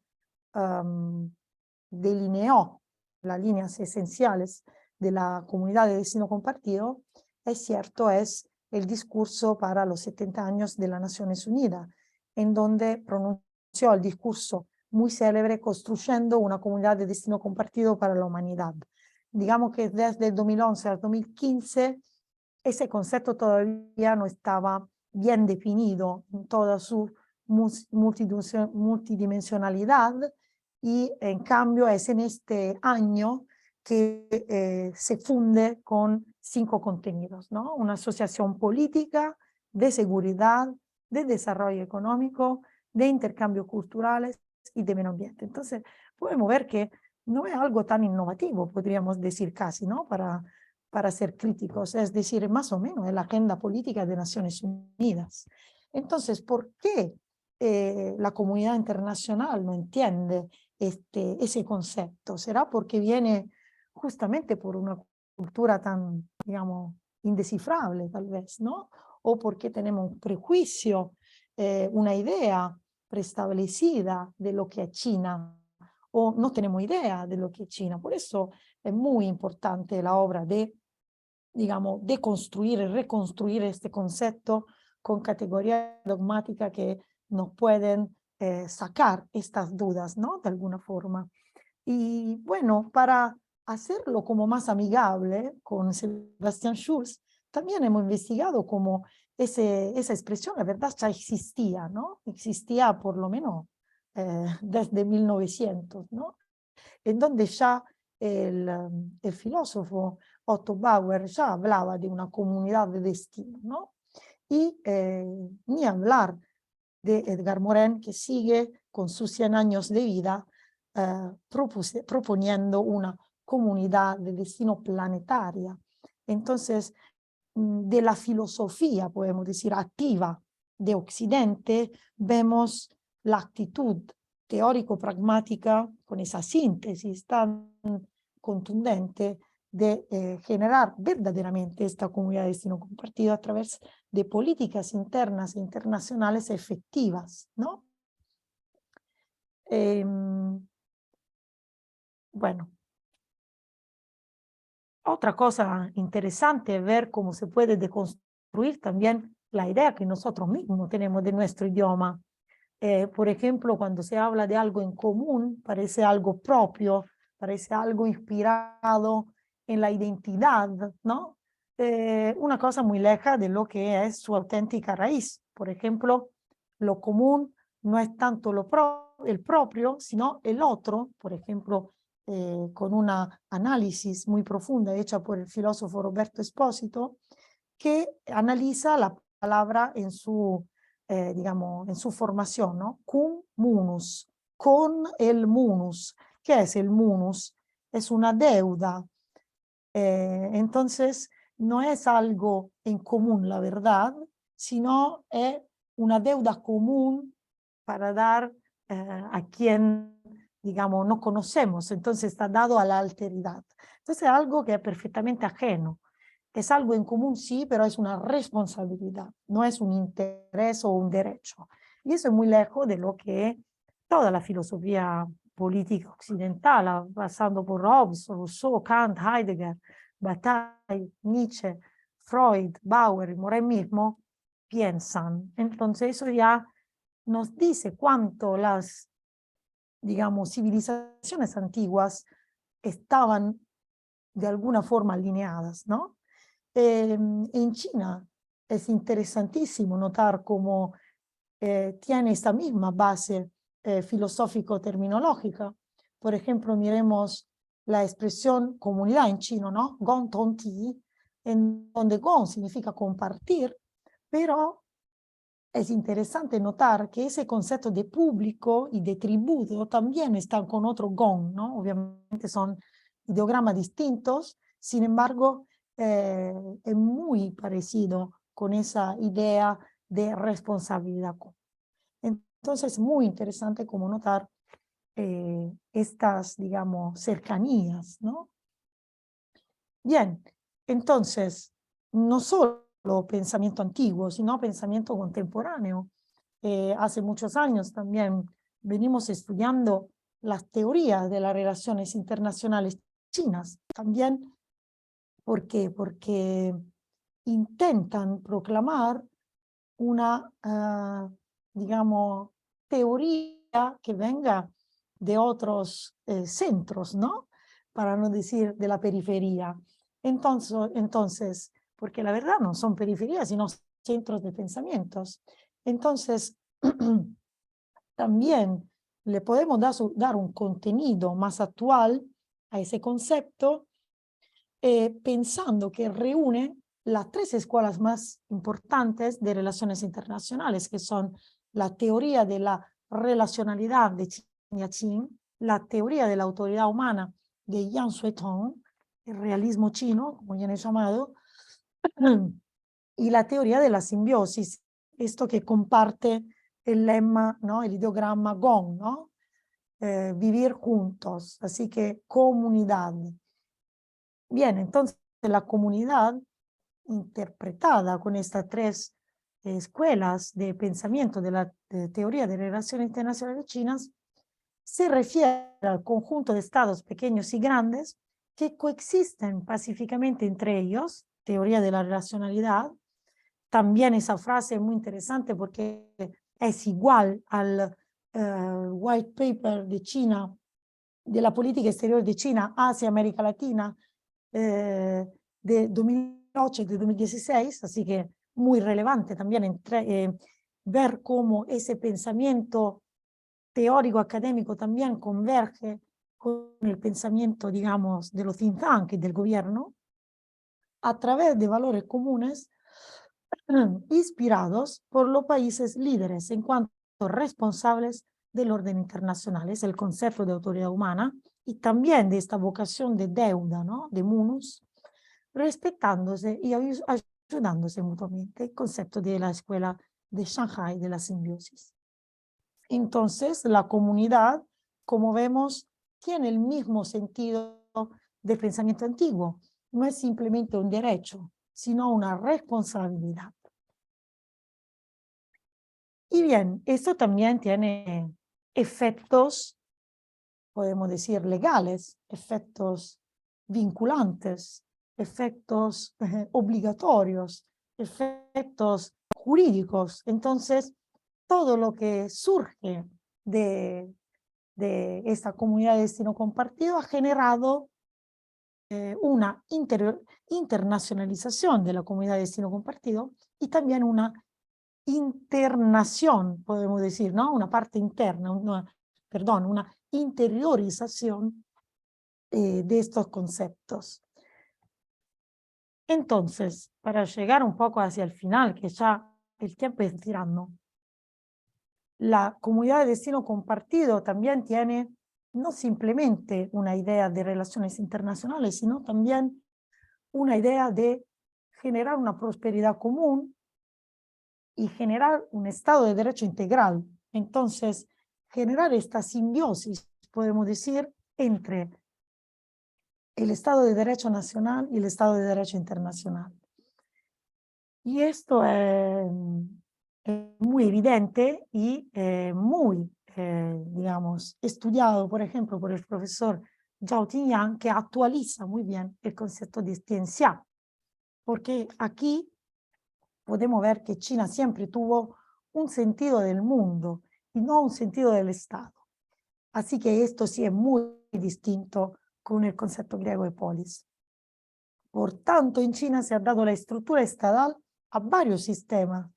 delineó las líneas esenciales de la comunidad de destino compartido, es cierto, es el discurso para los 70 años de las Naciones Unidas, en donde pronunció el discurso muy célebre, construyendo una comunidad de destino compartido para la humanidad. Digamos que desde el 2011 al 2015, ese concepto todavía no estaba bien definido en toda su multidimensionalidad, y en cambio es en este año que se funde con 5 contenidos, ¿no? Una asociación política, de seguridad, de desarrollo económico, de intercambios culturales y de medio ambiente. Entonces, podemos ver que no es algo tan innovativo, podríamos decir casi, ¿no? Para ser críticos, es decir, más o menos es la agenda política de Naciones Unidas. Entonces, ¿por qué la comunidad internacional no entiende ese concepto? ¿Será porque viene justamente por una cultura tan, digamos, indescifrable tal vez, ¿no? O porque tenemos un prejuicio, una idea preestablecida de lo que es China, o no tenemos idea de lo que es China. Por eso es muy importante la obra de, digamos, de construir y reconstruir este concepto con categorías dogmáticas que nos pueden sacar estas dudas, ¿no? De alguna forma. Y bueno, para hacerlo como más amigable con Sebastián Schulz, también hemos investigado cómo esa expresión, la verdad, ya existía, ¿no? Existía por lo menos desde 1900, ¿no? En donde ya el filósofo Otto Bauer ya hablaba de una comunidad de destino, ¿no? Y ni hablar de Edgar Morin, que sigue con sus 100 años de vida proponiendo una comunidad de destino planetaria. Entonces, de la filosofía, podemos decir, activa de Occidente, vemos la actitud teórico-pragmática con esa síntesis tan contundente de generar verdaderamente esta comunidad de destino compartido a través de políticas internas e internacionales efectivas, ¿no? Bueno, otra cosa interesante es ver cómo se puede deconstruir también la idea que nosotros mismos tenemos de nuestro idioma. Por ejemplo, cuando se habla de algo en común, parece algo propio, parece algo inspirado en la identidad, ¿no? Una cosa muy lejana de lo que es su auténtica raíz. Por ejemplo, lo común no es tanto el propio, sino el otro. Por ejemplo, con una análisis muy profunda hecha por el filósofo Roberto Espósito, que analiza la palabra en su, digamos, en su formación, ¿no? Cum munus, con el munus. ¿Qué es el munus? Es una deuda. Entonces, no es algo en común, la verdad, sino es una deuda común para dar a quien, digamos, no conocemos. Entonces, está dado a la alteridad. Entonces, es algo que es perfectamente ajeno. Es algo en común, sí, pero es una responsabilidad, no es un interés o un derecho. Y eso es muy lejos de lo que toda la filosofía política occidental, pasando por Hobbes, Rousseau, Kant, Heidegger, Bataille, Nietzsche, Freud, Bauer y Morin mismo, piensan. Entonces eso ya nos dice cuánto las, digamos, civilizaciones antiguas estaban de alguna forma alineadas, ¿no? En China es interesantísimo notar cómo tiene esta misma base filosófico-terminológica. Por ejemplo, miremos la expresión comunidad en chino, ¿no? Gong Tong Ti, en donde Gong significa compartir, pero es interesante notar que ese concepto de público y de tributo también están con otro Gong, ¿no? Obviamente son ideogramas distintos, sin embargo, es muy parecido con esa idea de responsabilidad. Entonces, muy interesante como notar estas, digamos, cercanías, ¿no? Bien, entonces, no solo pensamiento antiguo, sino pensamiento contemporáneo. Hace muchos años también venimos estudiando las teorías de las relaciones internacionales chinas. También, ¿por qué? Porque intentan proclamar una, digamos, teoría que venga de otros centros, ¿no? Para no decir de la periferia. Entonces, porque la verdad no son periferias, sino centros de pensamientos. Entonces, también le podemos dar un contenido más actual a ese concepto, pensando que reúne las tres escuelas más importantes de relaciones internacionales, que son la teoría de la relacionalidad de Qin, la teoría de la autoridad humana de Yang Shuitong, el realismo chino, como ya he llamado, y la teoría de la simbiosis, esto que comparte el lema, ¿no? El ideograma Gong, ¿no? Vivir juntos, así que comunidad. Bien, entonces la comunidad interpretada con estas tres escuelas de pensamiento de la teoría de relaciones internacionales chinas se refiere al conjunto de estados pequeños y grandes que coexisten pacíficamente entre ellos, teoría de la relacionalidad. También esa frase es muy interesante porque es igual al white paper de China, de la política exterior de China hacia América Latina de 2008 y de 2016, así que muy relevante también ver cómo ese pensamiento teórico académico también converge con el pensamiento, digamos, de los think tanks y del gobierno, a través de valores comunes inspirados por los países líderes en cuanto responsables del orden internacional. Es el concepto de autoridad humana y también de esta vocación de deuda, ¿no? De munus, respetándose y ayudándose mutuamente, el concepto de la escuela de Shanghai de la simbiosis. Entonces, la comunidad, como vemos, tiene el mismo sentido del pensamiento antiguo. No es simplemente un derecho, sino una responsabilidad. Y bien, esto también tiene efectos, podemos decir, legales, efectos vinculantes, efectos obligatorios, efectos jurídicos. Entonces, todo lo que surge de esta comunidad de destino compartido ha generado una internacionalización de la comunidad de destino compartido y también una internación, podemos decir, ¿no? Una parte interna, una interiorización de estos conceptos. Entonces, para llegar un poco hacia el final, que ya el tiempo es tirando, la comunidad de destino compartido también tiene no simplemente una idea de relaciones internacionales, sino también una idea de generar una prosperidad común y generar un Estado de Derecho integral. Entonces, generar esta simbiosis, podemos decir, entre el Estado de Derecho nacional y el Estado de Derecho internacional. Y esto es muy evidente y muy, digamos, estudiado, por ejemplo, por el profesor Zhao Tingyang, que actualiza muy bien el concepto de ciencia, porque aquí podemos ver que China siempre tuvo un sentido del mundo y no un sentido del Estado. Así que esto sí es muy distinto con el concepto griego de polis. Por tanto, en China se ha dado la estructura estatal a varios sistemas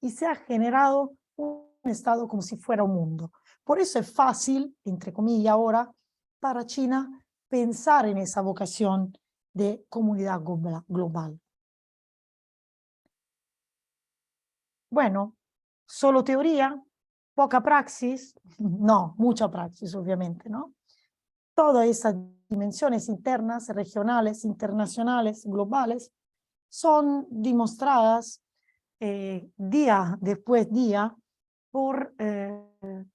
y se ha generado un Estado como si fuera un mundo. Por eso es fácil, entre comillas ahora, para China pensar en esa vocación de comunidad global. Bueno, solo teoría, poca praxis, no, mucha praxis obviamente, ¿no? Todas esas dimensiones internas, regionales, internacionales, globales, son demostradas día después día por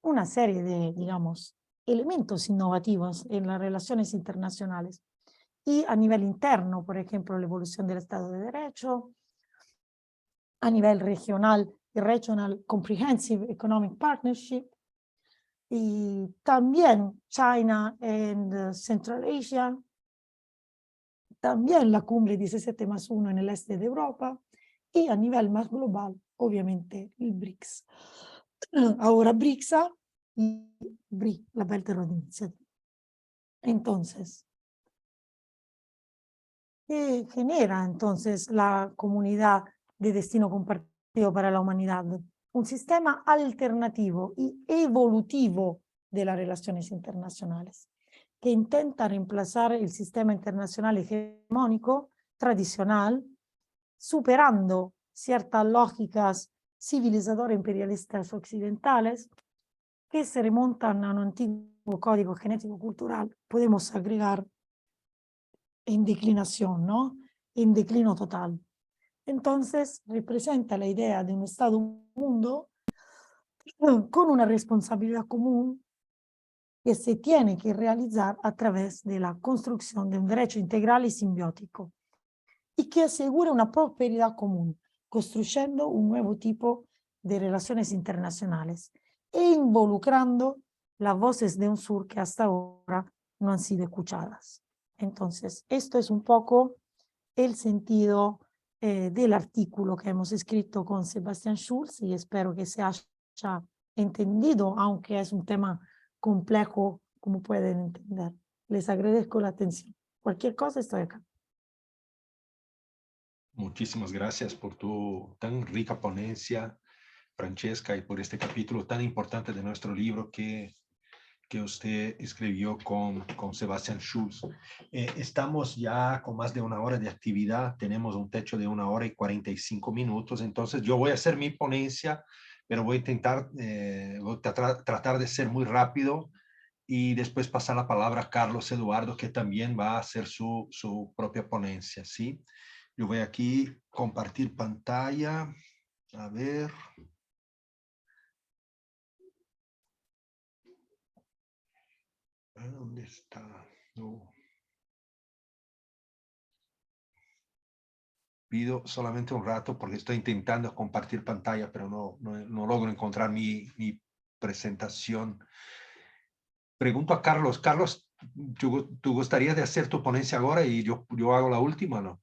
una serie de, digamos, elementos innovativos en las relaciones internacionales. Y a nivel interno, por ejemplo, la evolución del Estado de Derecho, a nivel regional, el Regional Comprehensive Economic Partnership, y también China and Central Asia, también la cumbre 17+1 en el este de Europa, y a nivel más global, obviamente, el BRICS. Ahora BRICSA y BRI, la Belt and Road Initiative. Entonces, ¿qué genera entonces la comunidad de destino compartido para la humanidad? Un sistema alternativo y evolutivo de las relaciones internacionales, que intenta reemplazar el sistema internacional hegemónico tradicional, superando ciertas lógicas civilizadoras imperialistas occidentales que se remontan a un antiguo código genético cultural, podemos agregar en declinación, ¿no? En declino total. Entonces, representa la idea de un Estado-mundo con una responsabilidad común que se tiene que realizar a través de la construcción de un derecho integral y simbiótico y que asegura una prosperidad común, construyendo un nuevo tipo de relaciones internacionales e involucrando las voces de un sur que hasta ahora no han sido escuchadas. Entonces, esto es un poco el sentido del artículo que hemos escrito con Sebastián Schulz y espero que se haya entendido, aunque es un tema complejo, como pueden entender. Les agradezco la atención. Cualquier cosa, estoy acá. Muchísimas gracias por tu tan rica ponencia, Francesca, y por este capítulo tan importante de nuestro libro que usted escribió con Sebastián Schulz. Estamos ya con más de 1 hora de actividad, tenemos un techo de 1 hora y 45 minutos, entonces yo voy a hacer mi ponencia, pero voy a intentar, tratar de ser muy rápido y después pasar la palabra a Carlos Eduardo, que también va a hacer su propia ponencia, ¿sí? Yo voy aquí a compartir pantalla, a ver. ¿Dónde está? No. Pido solamente un rato porque estoy intentando compartir pantalla, pero no logro encontrar mi presentación. Pregunto a Carlos. Carlos, ¿tú gustarías de hacer tu ponencia ahora y yo hago la última, no?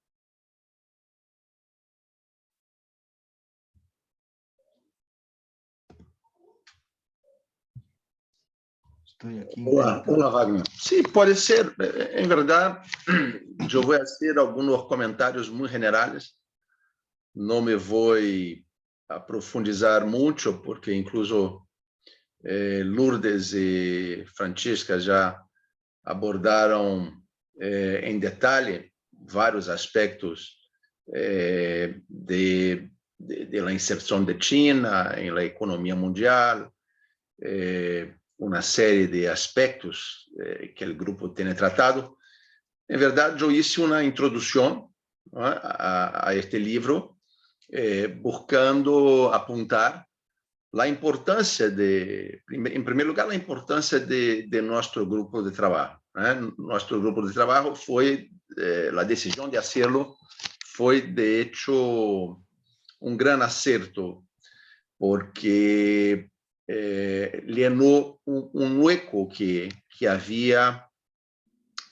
Estoy aquí. Olá, Wagner. Sim, pode ser. Em verdade, eu vou fazer alguns comentários muito generais. Não me vou aprofundizar muito, porque incluso Lourdes e Francisca já abordaram em detalhe vários aspectos de la inserción de China en la economía mundial, una serie de aspectos que el grupo tiene tratado. En verdad, yo hice una introducción, ¿no?, a este libro, buscando apuntar la importancia en primer lugar, la importancia de nuestro grupo de trabajo. Nuestro grupo de trabajo fue, la decisión de hacerlo fue de hecho un gran acierto, porque llenó un hueco que había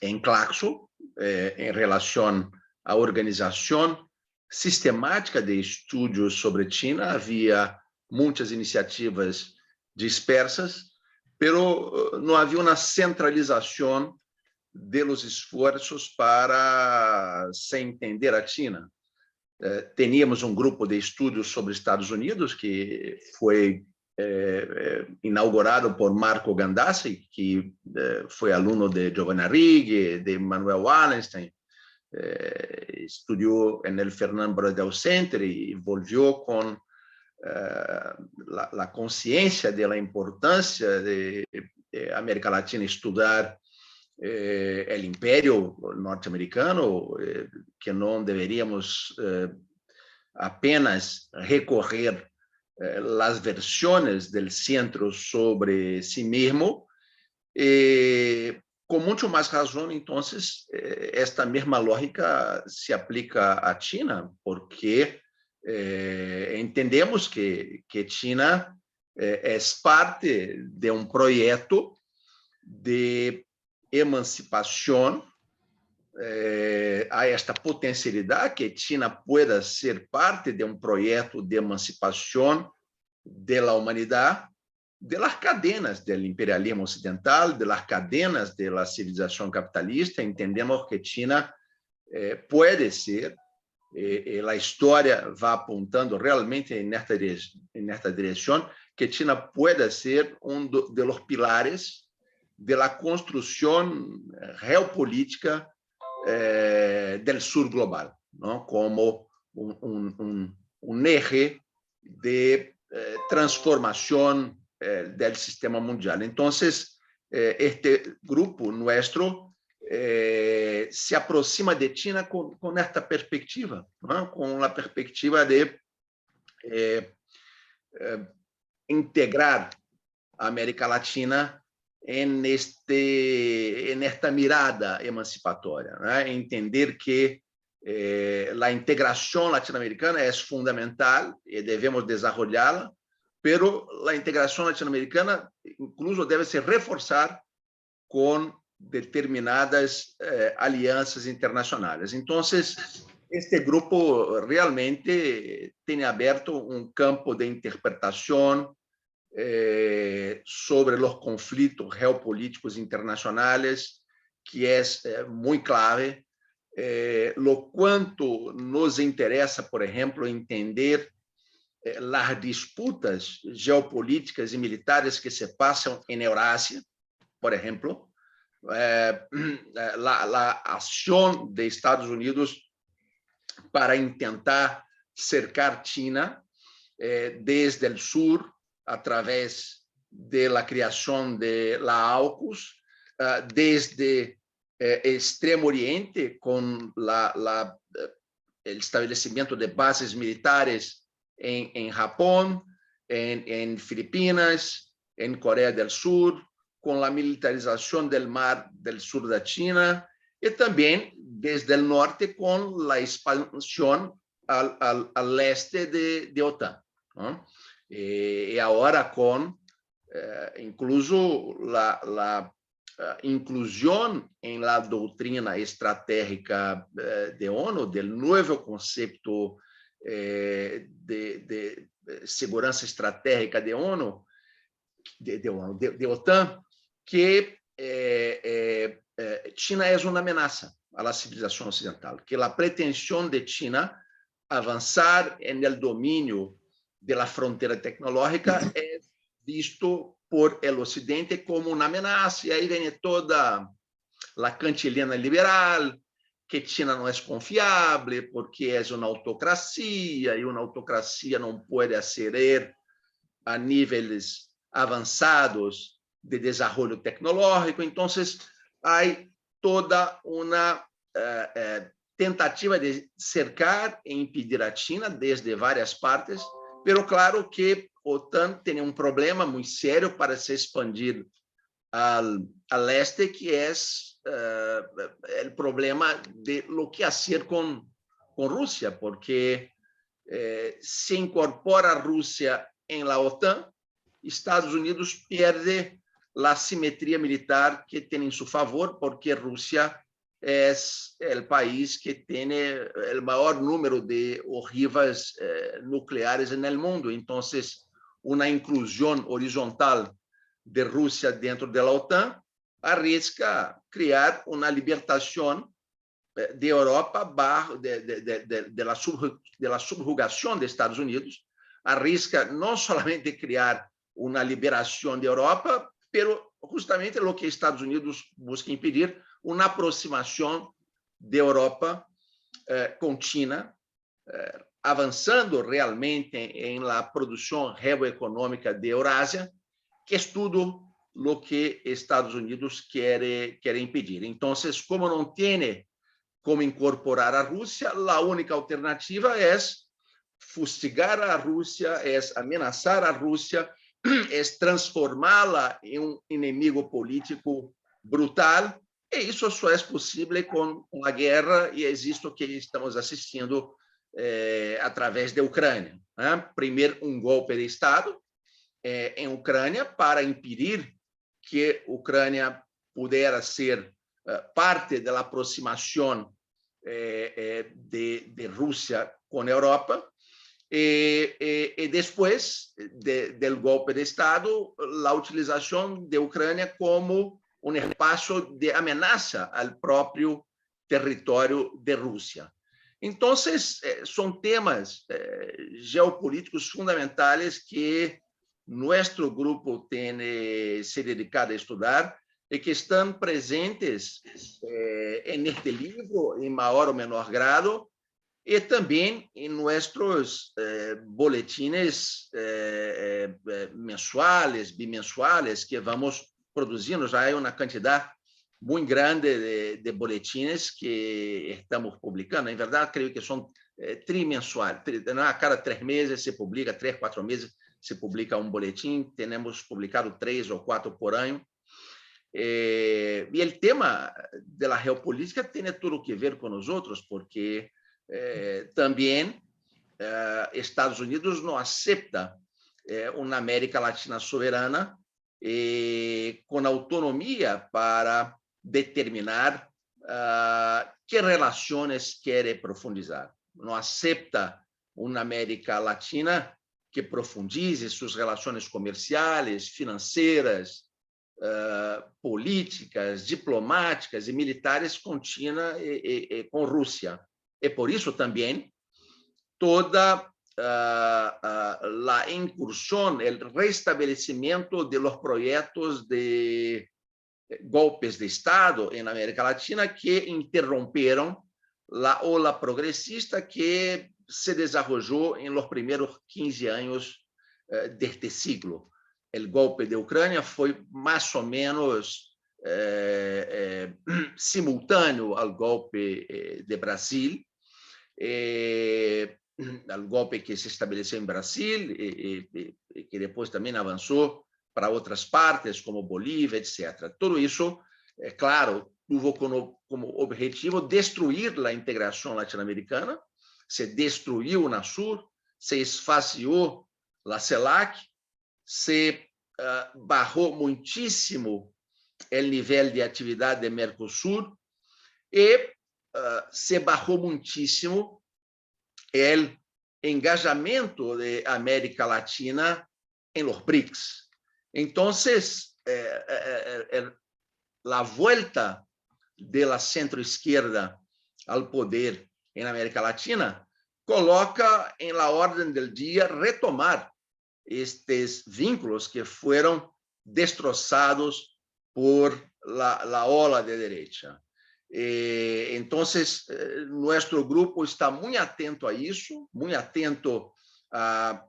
en Claxo en relación a organización sistemática de estudios sobre China. Había muitas iniciativas dispersas, pero não havia uma centralização de los esforços para se entender a China. Teníamos um grupo de estudos sobre Estados Unidos que foi inaugurado por Marco Gandassi, que foi aluno de Giovanna Righi, de Manuel Wallenstein, estudiou no Fernand Braudel Center e volvió com la consciência da importância de América Latina estudar o império norte-americano, que não deveríamos apenas recorrer las versiones del centro sobre sí mismo, con mucho más razón. Entonces, esta misma lógica se aplica a China, porque entendemos que China es parte de un proyecto de emancipación. Há esta potencialidade que China pueda ser parte de um projeto de emancipação da humanidade, das cadenas do imperialismo ocidental, das cadenas da civilização capitalista. Entendemos que China pode ser, a história vai apontando realmente nesta direção, que China pode ser dos pilares da construção geopolítica del sur global, ¿no?, como un eje de transformación del sistema mundial. Entonces, este grupo nuestro se aproxima de China con esta perspectiva, ¿no?, con la perspectiva de integrar a América Latina en esta mirada emancipatória, né? Entender que a integração latino-americana é fundamental e devemos desenvolvê-la, pero a integração latino-americana incluso deve se reforçar com determinadas alianças internacionais. Então, este grupo realmente tem aberto um campo de interpretação sobre os conflitos geopolíticos internacionais, que é muito clave, lo quanto nos interessa, por exemplo, entender as disputas geopolíticas e militares que se passam em Eurásia, por exemplo, a ação de Estados Unidos para tentar cercar China desde o sul, através de la criação de la AUKUS, desde Extremo Oriente, com o estabelecimento de bases militares em Japão, em Filipinas, em Coreia do Sul, com a militarização do mar do sul da China, e também desde o norte com a expansão ao leste de OTAN, ¿no? E agora com incluso a inclusão em la doutrina estratégica de ONU do novo conceito de segurança estratégica de ONU, de OTAN, que China é uma ameaça à civilização ocidental, que a pretensão de China avançar no domínio de la frontera tecnológica é visto por el Ocidente como uma ameaça, e aí vem toda a cantilena liberal, que China não é confiável, porque é uma autocracia, e uma autocracia não pode aceder a níveis avançados de desenvolvimento tecnológico. Então, há toda uma tentativa de cercar e impedir a China desde várias partes, pero claro que a OTAN tem um problema muito sério para se expandir al este, que é o problema de lo que hacer com Rússia, porque se incorpora a Rússia em la OTAN, Estados Unidos perde a simetria militar que tem em seu favor, porque Rússia é o país que tem o maior número de ojivas nucleares no mundo. Então, uma inclusão horizontal de Rússia dentro da OTAN arrisca criar uma libertação de Europa da subjugação de Estados Unidos, arrisca não somente criar uma liberação de Europa, mas justamente o que Estados Unidos busca impedir, uma aproximação de Europa com China, avançando realmente em la produção geoeconômica de Eurásia, que é tudo o que Estados Unidos quer impedir. Então, como não tem como incorporar a Rússia, a única alternativa é fustigar a Rússia, é ameaçar a Rússia, é transformá-la em um inimigo político brutal, e isso só é possível com a guerra, e é isso que estamos assistindo através da Ucrânia. Primeiro, um golpe de Estado em Ucrânia para impedir que a Ucrânia pudesse ser parte da aproximação de Rússia com a Europa, e depois do golpe de Estado, a utilização da Ucrânia como um espaço de ameaça ao próprio território de Rússia. Então, são temas geopolíticos fundamentais que nosso grupo tem se dedicado a estudar e que estão presentes neste livro, em maior ou menor grado, e também em nossos boletins mensuais, bimensuais, que vamos produzindo. Já é uma quantidade muito grande de boletins que estamos publicando. Em verdade, creio que são trimensuais. A cada 3 meses se publica, 3, 4 meses se publica um boletim. Temos publicado 3 ou 4 por ano. E o tema da geopolítica tem tudo que ver com os outros, porque também Estados Unidos não aceita uma América Latina soberana com autonomia para determinar que relações quer profundizar. Não aceita uma América Latina que profundize suas relações comerciais, financeiras, políticas, diplomáticas e militares com China e com Rússia. E por isso também toda a incursão, o restabelecimento de los projetos de golpes de Estado na América Latina que interromperam a ola progressista que se desenvolveu em los primeiros 15 anos deste siglo. O golpe de Ucrânia foi mais ou menos simultâneo ao golpe de Brasil, ao golpe que se estabeleceu em Brasil e que depois também avançou para outras partes, como Bolívia, etc. Tudo isso, claro, teve como objetivo destruir a integração latino-americana, se destruiu o UNASUR, se esvaziou a CELAC, se bajou muitíssimo o nível de atividade de Mercosul e se bajou muitíssimo o engajamento de América Latina em los BRICS. Então, a volta da centro-esquerda ao poder em América Latina coloca em la ordem del dia retomar estes vínculos que foram destroçados por la ola de direita. Entonces, nuestro grupo está muy atento a eso, muy atento a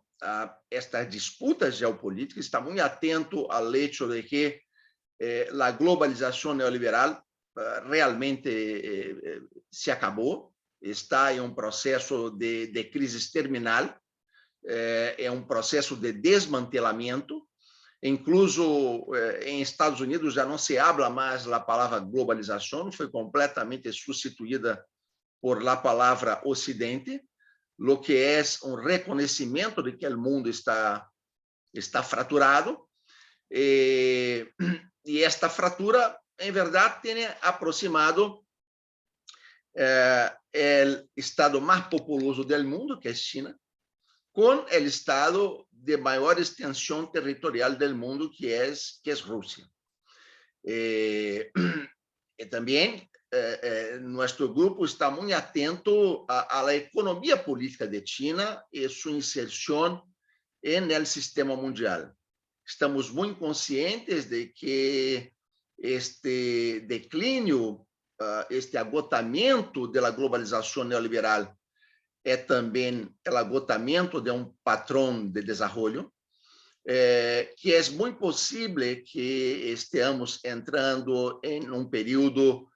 estas disputas geopolíticas, está muy atento al hecho de que la globalización neoliberal realmente se acabó, está en un proceso de crisis terminal, é um processo de desmantelamento. Incluso em Estados Unidos já não se habla mais a palavra globalização, foi completamente substituída por la palavra Ocidente, lo que é um reconhecimento de que o mundo está fraturado. E esta fratura, em verdade, tem aproximado o estado mais populoso do mundo, que é China, com o estado de maior extensão territorial do mundo, que é Rússia. E também nosso grupo está muito atento à economia política de China e sua inserção no sistema mundial. Estamos muito conscientes de que este declínio, este agotamento da globalização neoliberal é também o agotamento de um padrão de desenvolvimento, que é muito possível que estejamos entrando em um período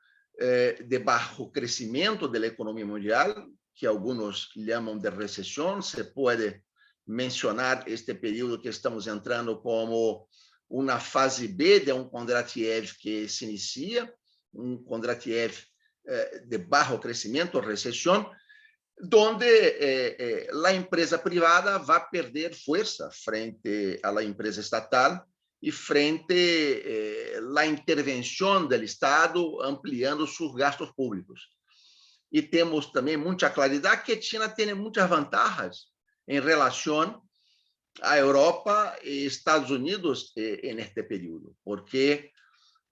de baixo crescimento da economia mundial, que alguns chamam de recessão. Se pode mencionar este período que estamos entrando como uma fase B de um Kondratiev que se inicia, um Kondratiev de baixo crescimento, recessão, onde a empresa privada vai perder força frente à empresa estatal e frente à intervenção do Estado ampliando seus gastos públicos. E temos também muita claridade que a China tem muitas vantagens em relação à Europa e Estados Unidos neste período, porque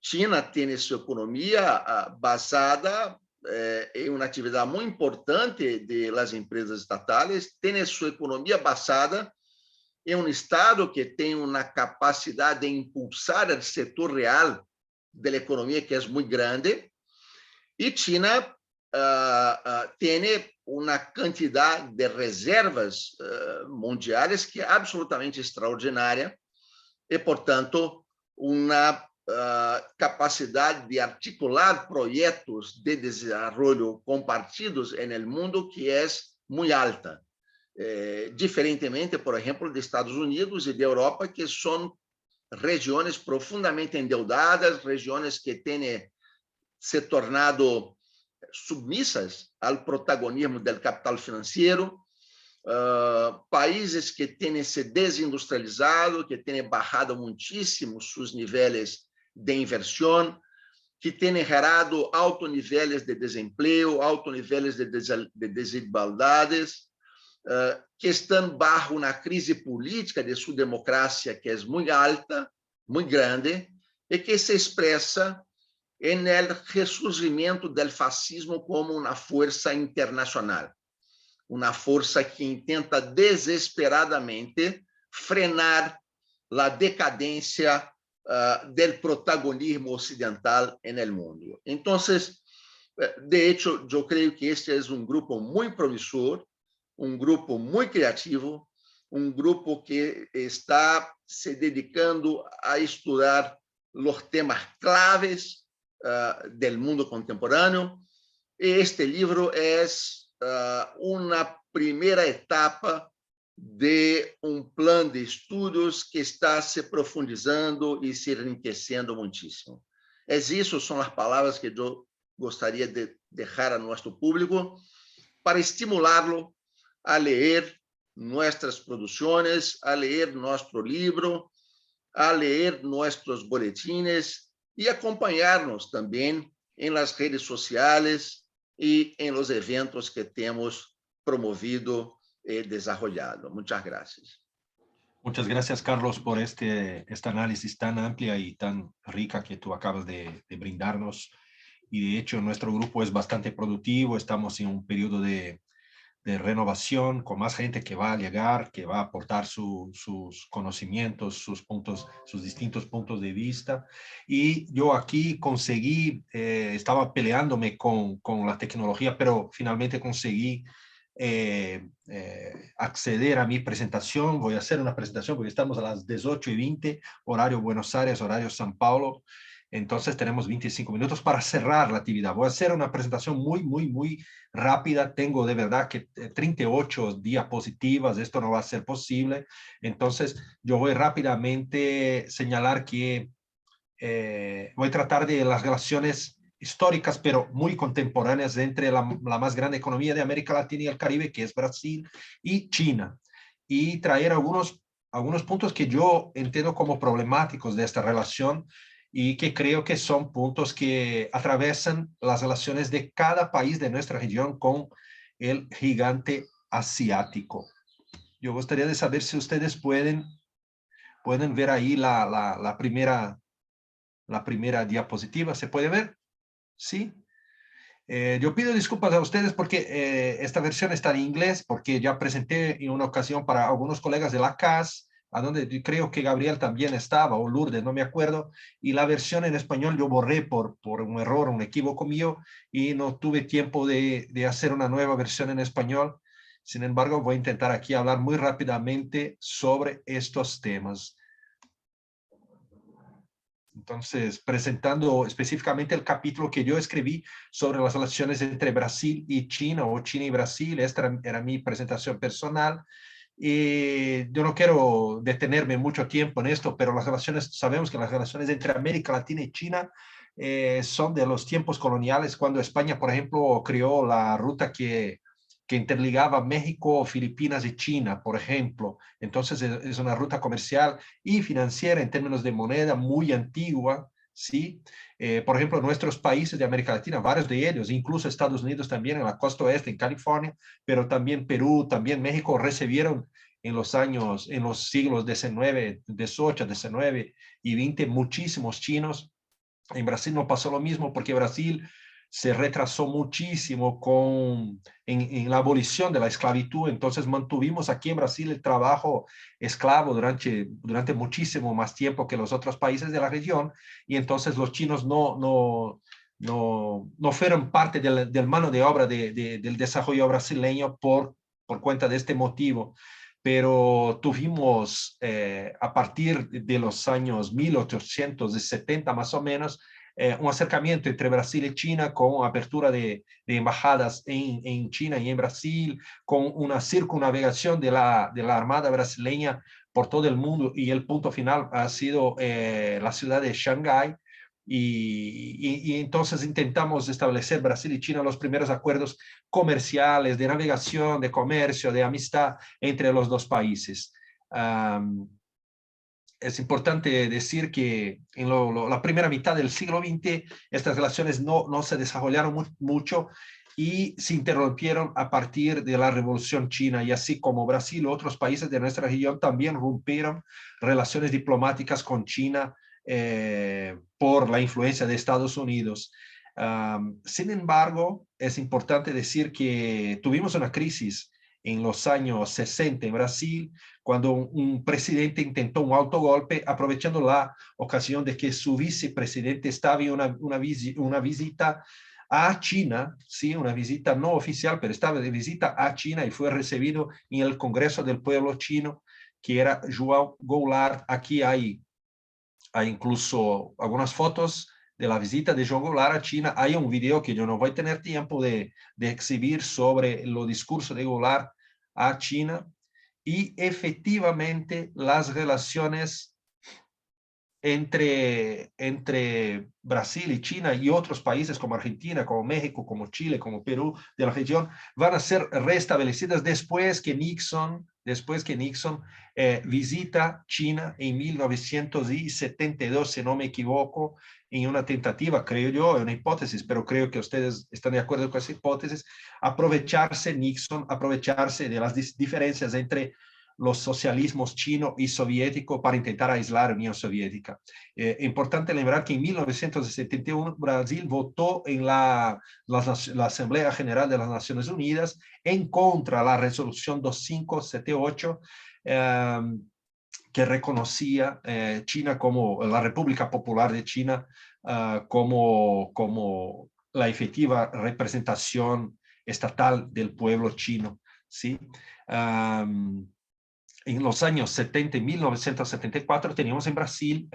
China tem sua economia basada em uma atividade muito importante das empresas estatais, tem sua economia basada em um Estado que tem uma capacidade de impulsar o setor real da economia, que é muito grande, e China tem uma quantidade de reservas mundiais que é absolutamente extraordinária e, portanto, uma capacidade de articular projetos de desenvolvimento compartidos no mundo que é muito alta, diferentemente, por exemplo, de Estados Unidos e de Europa, que são regiões profundamente endeudadas, regiões que têm se tornado submissas ao protagonismo do capital financeiro, países que têm se desindustrializado, que têm baixado muitíssimo seus níveis de inversão, que têm gerado altos níveis de desemprego, altos níveis de desigualdades, que estão bajo uma crise política de sua democracia que é muito alta, muito grande, e que se expressa no ressurgimento do fascismo como uma força internacional, uma força que tenta desesperadamente frenar a decadência do protagonismo ocidental no mundo. Então, de hecho, eu creio que este é um grupo muito promissor, um grupo muito criativo, um grupo que está se dedicando a estudar os temas claves do mundo contemporâneo. Este livro é uma primeira etapa de um plano de estudos que está se profundizando e se enriquecendo muitíssimo. Essas são as palavras que eu gostaria de deixar a nosso público para estimulá-lo a ler nossas produções, a ler nosso livro, a ler nossos boletines e acompanhar-nos também em las redes sociais e em los eventos que temos promovido e desarrollado. Muchas gracias. Muchas gracias, Carlos, por este análisis tan amplia y tan rica que tú acabas de brindarnos. Y de hecho, nuestro grupo es bastante productivo. Estamos en un periodo de de renovación, con más gente que va a llegar, que va a aportar sus conocimientos, sus distintos puntos de vista. Y yo aquí conseguí, estaba peleándome con la tecnología, pero finalmente conseguí acceder a mi presentación. Voy a hacer una presentación porque estamos a las 18:20, horario Buenos Aires, horario São Paulo. Entonces tenemos 25 minutos para cerrar la actividad. Voy a hacer una presentación muy rápida. Tengo de verdad que 38 diapositivas. Esto no va a ser posible. Entonces yo voy rápidamente a señalar que voy a tratar de las relaciones históricas, pero muy contemporáneas entre la más grande economía de América Latina y el Caribe, que es Brasil, y China. Y traer algunos puntos que yo entiendo como problemáticos de esta relación y que creo que son puntos que atravesan las relaciones de cada país de nuestra región con el gigante asiático. Yo gustaría de saber si ustedes pueden ver ahí la primera diapositiva. ¿Se puede ver? Sí. Yo pido disculpas a ustedes porque esta versión está en inglés, porque ya presenté en una ocasión para algunos colegas de la CAS, a donde creo que Gabriel también estaba, o Lourdes, no me acuerdo, y la versión en español yo borré por un error, un equívoco mío, y no tuve tiempo de hacer una nueva versión en español. Sin embargo, voy a intentar aquí hablar muy rápidamente sobre estos temas. Entonces, presentando específicamente el capítulo que yo escribí sobre las relaciones entre Brasil y China, o China y Brasil. Esta era mi presentación personal. Y yo no quiero detenerme mucho tiempo en esto, pero sabemos que las relaciones entre América Latina y China son de los tiempos coloniales, cuando España, por ejemplo, creó la ruta que interligaba México, Filipinas y China, por ejemplo. Entonces es una ruta comercial y financiera en términos de moneda muy antigua, ¿sí? Por ejemplo, nuestros países de América Latina, varios de ellos, incluso Estados Unidos también en la costa oeste, en California, pero también Perú, también México, recibieron en los siglos XIX, XVIII, XIX y XX, muchísimos chinos. En Brasil no pasó lo mismo porque Brasil se retrasó muchísimo en la abolición de la esclavitud. Entonces mantuvimos aquí en Brasil el trabajo esclavo durante muchísimo más tiempo que los otros países de la región, y entonces los chinos no fueron parte del mano de obra del desarrollo brasileño por cuenta de este motivo. Pero tuvimos a partir de los años 1870 más o menos, un acercamiento entre Brasil y China, con apertura de embajadas en China y en Brasil, con una circunnavegación de la Armada brasileña por todo el mundo, y el punto final ha sido la ciudad de Shanghái. Y entonces intentamos establecer, Brasil y China, los primeros acuerdos comerciales, de navegación, de comercio, de amistad entre los dos países. Es importante decir que en la primera mitad del siglo XX estas relaciones no se desarrollaron mucho y se interrumpieron a partir de la Revolución China, y así como Brasil, otros países de nuestra región también rompieron relaciones diplomáticas con China por la influencia de Estados Unidos. Sin embargo, es importante decir que tuvimos una crisis en los años 60 en Brasil, cuando un presidente intentó un autogolpe, aprovechando la ocasión de que su vicepresidente estaba en una visita a China, sí, una visita no oficial, pero estaba de visita a China, y fue recibido en el Congreso del Pueblo Chino, que era João Goulart. Aquí hay incluso algunas fotos de la visita de João Goulart a China. Hay un video que yo no voy a tener tiempo de exhibir sobre el discurso de Goulart a China, y efectivamente las relaciones entre Brasil y China y otros países como Argentina, como México, como Chile, como Perú de la región van a ser restablecidas después que Nixon visita China en 1972, si no me equivoco, en una tentativa, creo yo, en una hipótesis, pero creo que ustedes están de acuerdo con esa hipótesis, aprovecharse de las diferencias entre los socialismos chino y soviético para intentar aislar la Unión Soviética. Importante lembrar que en 1971 Brasil votó en la Asamblea General de las Naciones Unidas en contra de la resolución 2578 que reconocía China como la República Popular de China como la efectiva representación estatal del pueblo chino, ¿sí? En los años 70 y 1974 teníamos en Brasil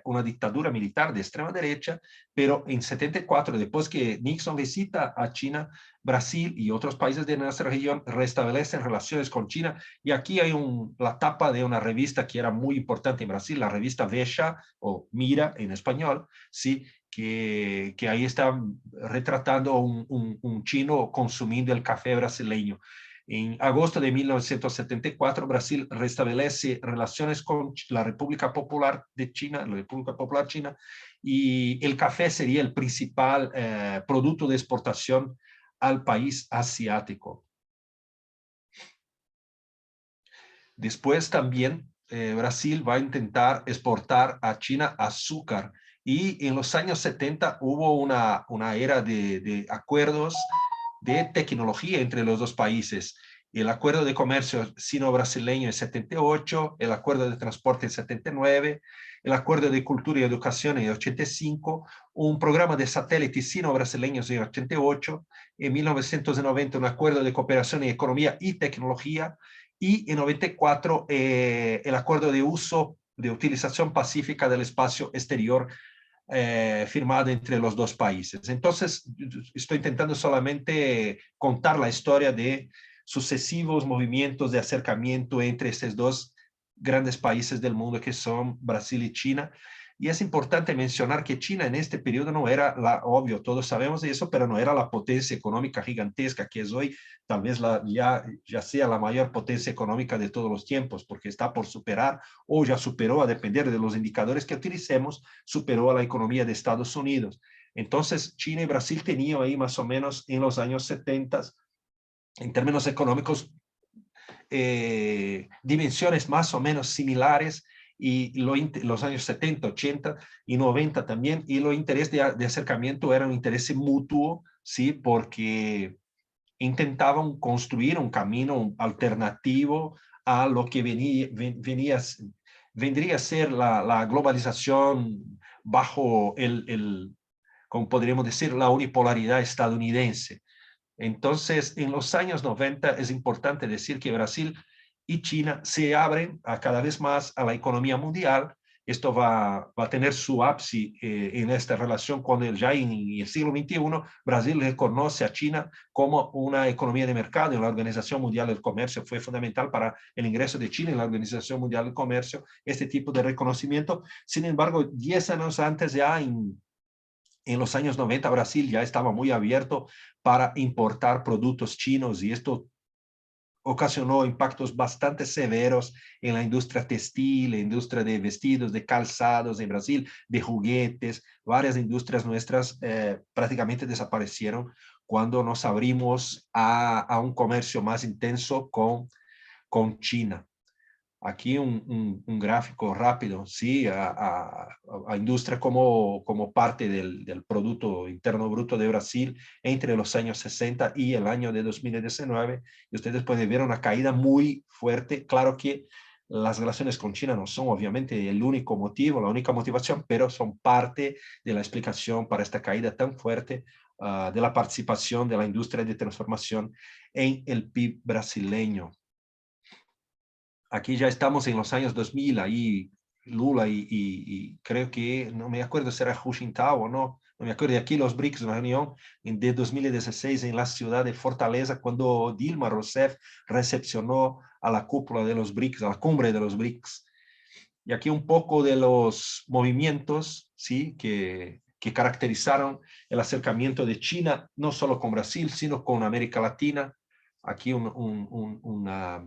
una dictadura militar de extrema derecha, pero en 74, después que Nixon visita a China, Brasil y otros países de nuestra región restablecen relaciones con China. Y aquí hay la tapa de una revista que era muy importante en Brasil, la revista Veja o Mira en español, ¿sí? Que ahí está retratando un chino consumiendo el café brasileño. En agosto de 1974, Brasil restablece relaciones con la República Popular de China, la República Popular China, y el café sería el principal producto de exportación al país asiático. Después también Brasil va a intentar exportar a China azúcar, y en los años 70 hubo una era de acuerdos de tecnología entre los dos países. El acuerdo de comercio sino-brasileño en 78, el acuerdo de transporte en 79, el acuerdo de cultura y educación en 85, un programa de satélites sino-brasileños en 88, en 1990 un acuerdo de cooperación en economía y tecnología, y en 94 el acuerdo de utilización pacífica del espacio exterior firmado entre los dos países. Entonces, estoy intentando solamente contar la historia de sucesivos movimientos de acercamiento entre estos dos grandes países del mundo que son Brasil y China. Y es importante mencionar que China en este periodo no era obvio, todos sabemos de eso, pero no era la potencia económica gigantesca que es hoy. Tal vez ya sea la mayor potencia económica de todos los tiempos, porque está por superar o ya superó, a depender de los indicadores que utilicemos, superó a la economía de Estados Unidos. Entonces, China y Brasil tenían ahí más o menos en los años 70, en términos económicos, dimensiones más o menos similares, y los años 70, 80 y 90 también, y los intereses de acercamiento eran un interés mutuo, ¿sí? Porque intentaban construir un camino alternativo a lo que vendría a ser la globalización bajo como podríamos decir, la unipolaridad estadounidense. Entonces, en los años 90 es importante decir que Brasil y China se abren cada vez más a la economía mundial. Esto va a tener su ápice en esta relación cuando ya en el siglo XXI Brasil reconoce a China como una economía de mercado en la Organización Mundial del Comercio. Fue fundamental para el ingreso de China en la Organización Mundial del Comercio este tipo de reconocimiento. Sin embargo, 10 años antes, ya en los años 90, Brasil ya estaba muy abierto para importar productos chinos, y esto ocasionó impactos bastante severos en la industria textil, la industria de vestidos, de calzados en Brasil, de juguetes. Varias industrias nuestras prácticamente desaparecieron cuando nos abrimos a un comercio más intenso con China. Aquí un gráfico rápido, sí, a industria como parte del Producto Interno Bruto de Brasil entre los años 60 y el año de 2019. Y ustedes pueden ver una caída muy fuerte. Claro que las relaciones con China no son obviamente el único motivo, la única motivación, pero son parte de la explicación para esta caída tan fuerte de la participación de la industria de transformación en el PIB brasileño. Aquí ya estamos en los años 2000, ahí Lula y creo que, no me acuerdo si era Hu Jintao o no me acuerdo, de aquí los BRICS, una reunión de 2016 en la ciudad de Fortaleza, cuando Dilma Rousseff recepcionó a la cúpula de los BRICS, a la cumbre de los BRICS. Y aquí un poco de los movimientos, ¿sí? que caracterizaron el acercamiento de China, no solo con Brasil, sino con América Latina. Aquí una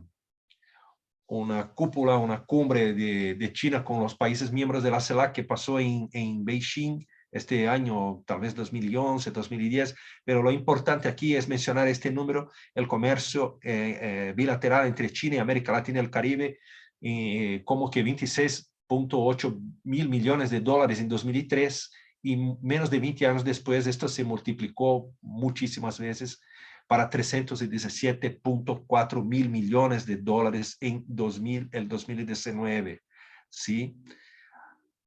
cúpula, una cumbre de China con los países miembros de la CELAC que pasó en Beijing este año, tal vez 2011, 2010, pero lo importante aquí es mencionar este número, el comercio bilateral entre China y América Latina y el Caribe, como que 26,8 mil millones de dólares en 2003, y menos de 20 años después esto se multiplicó muchísimas veces para 317,4 mil millones de dólares en el 2019. ¿Sí?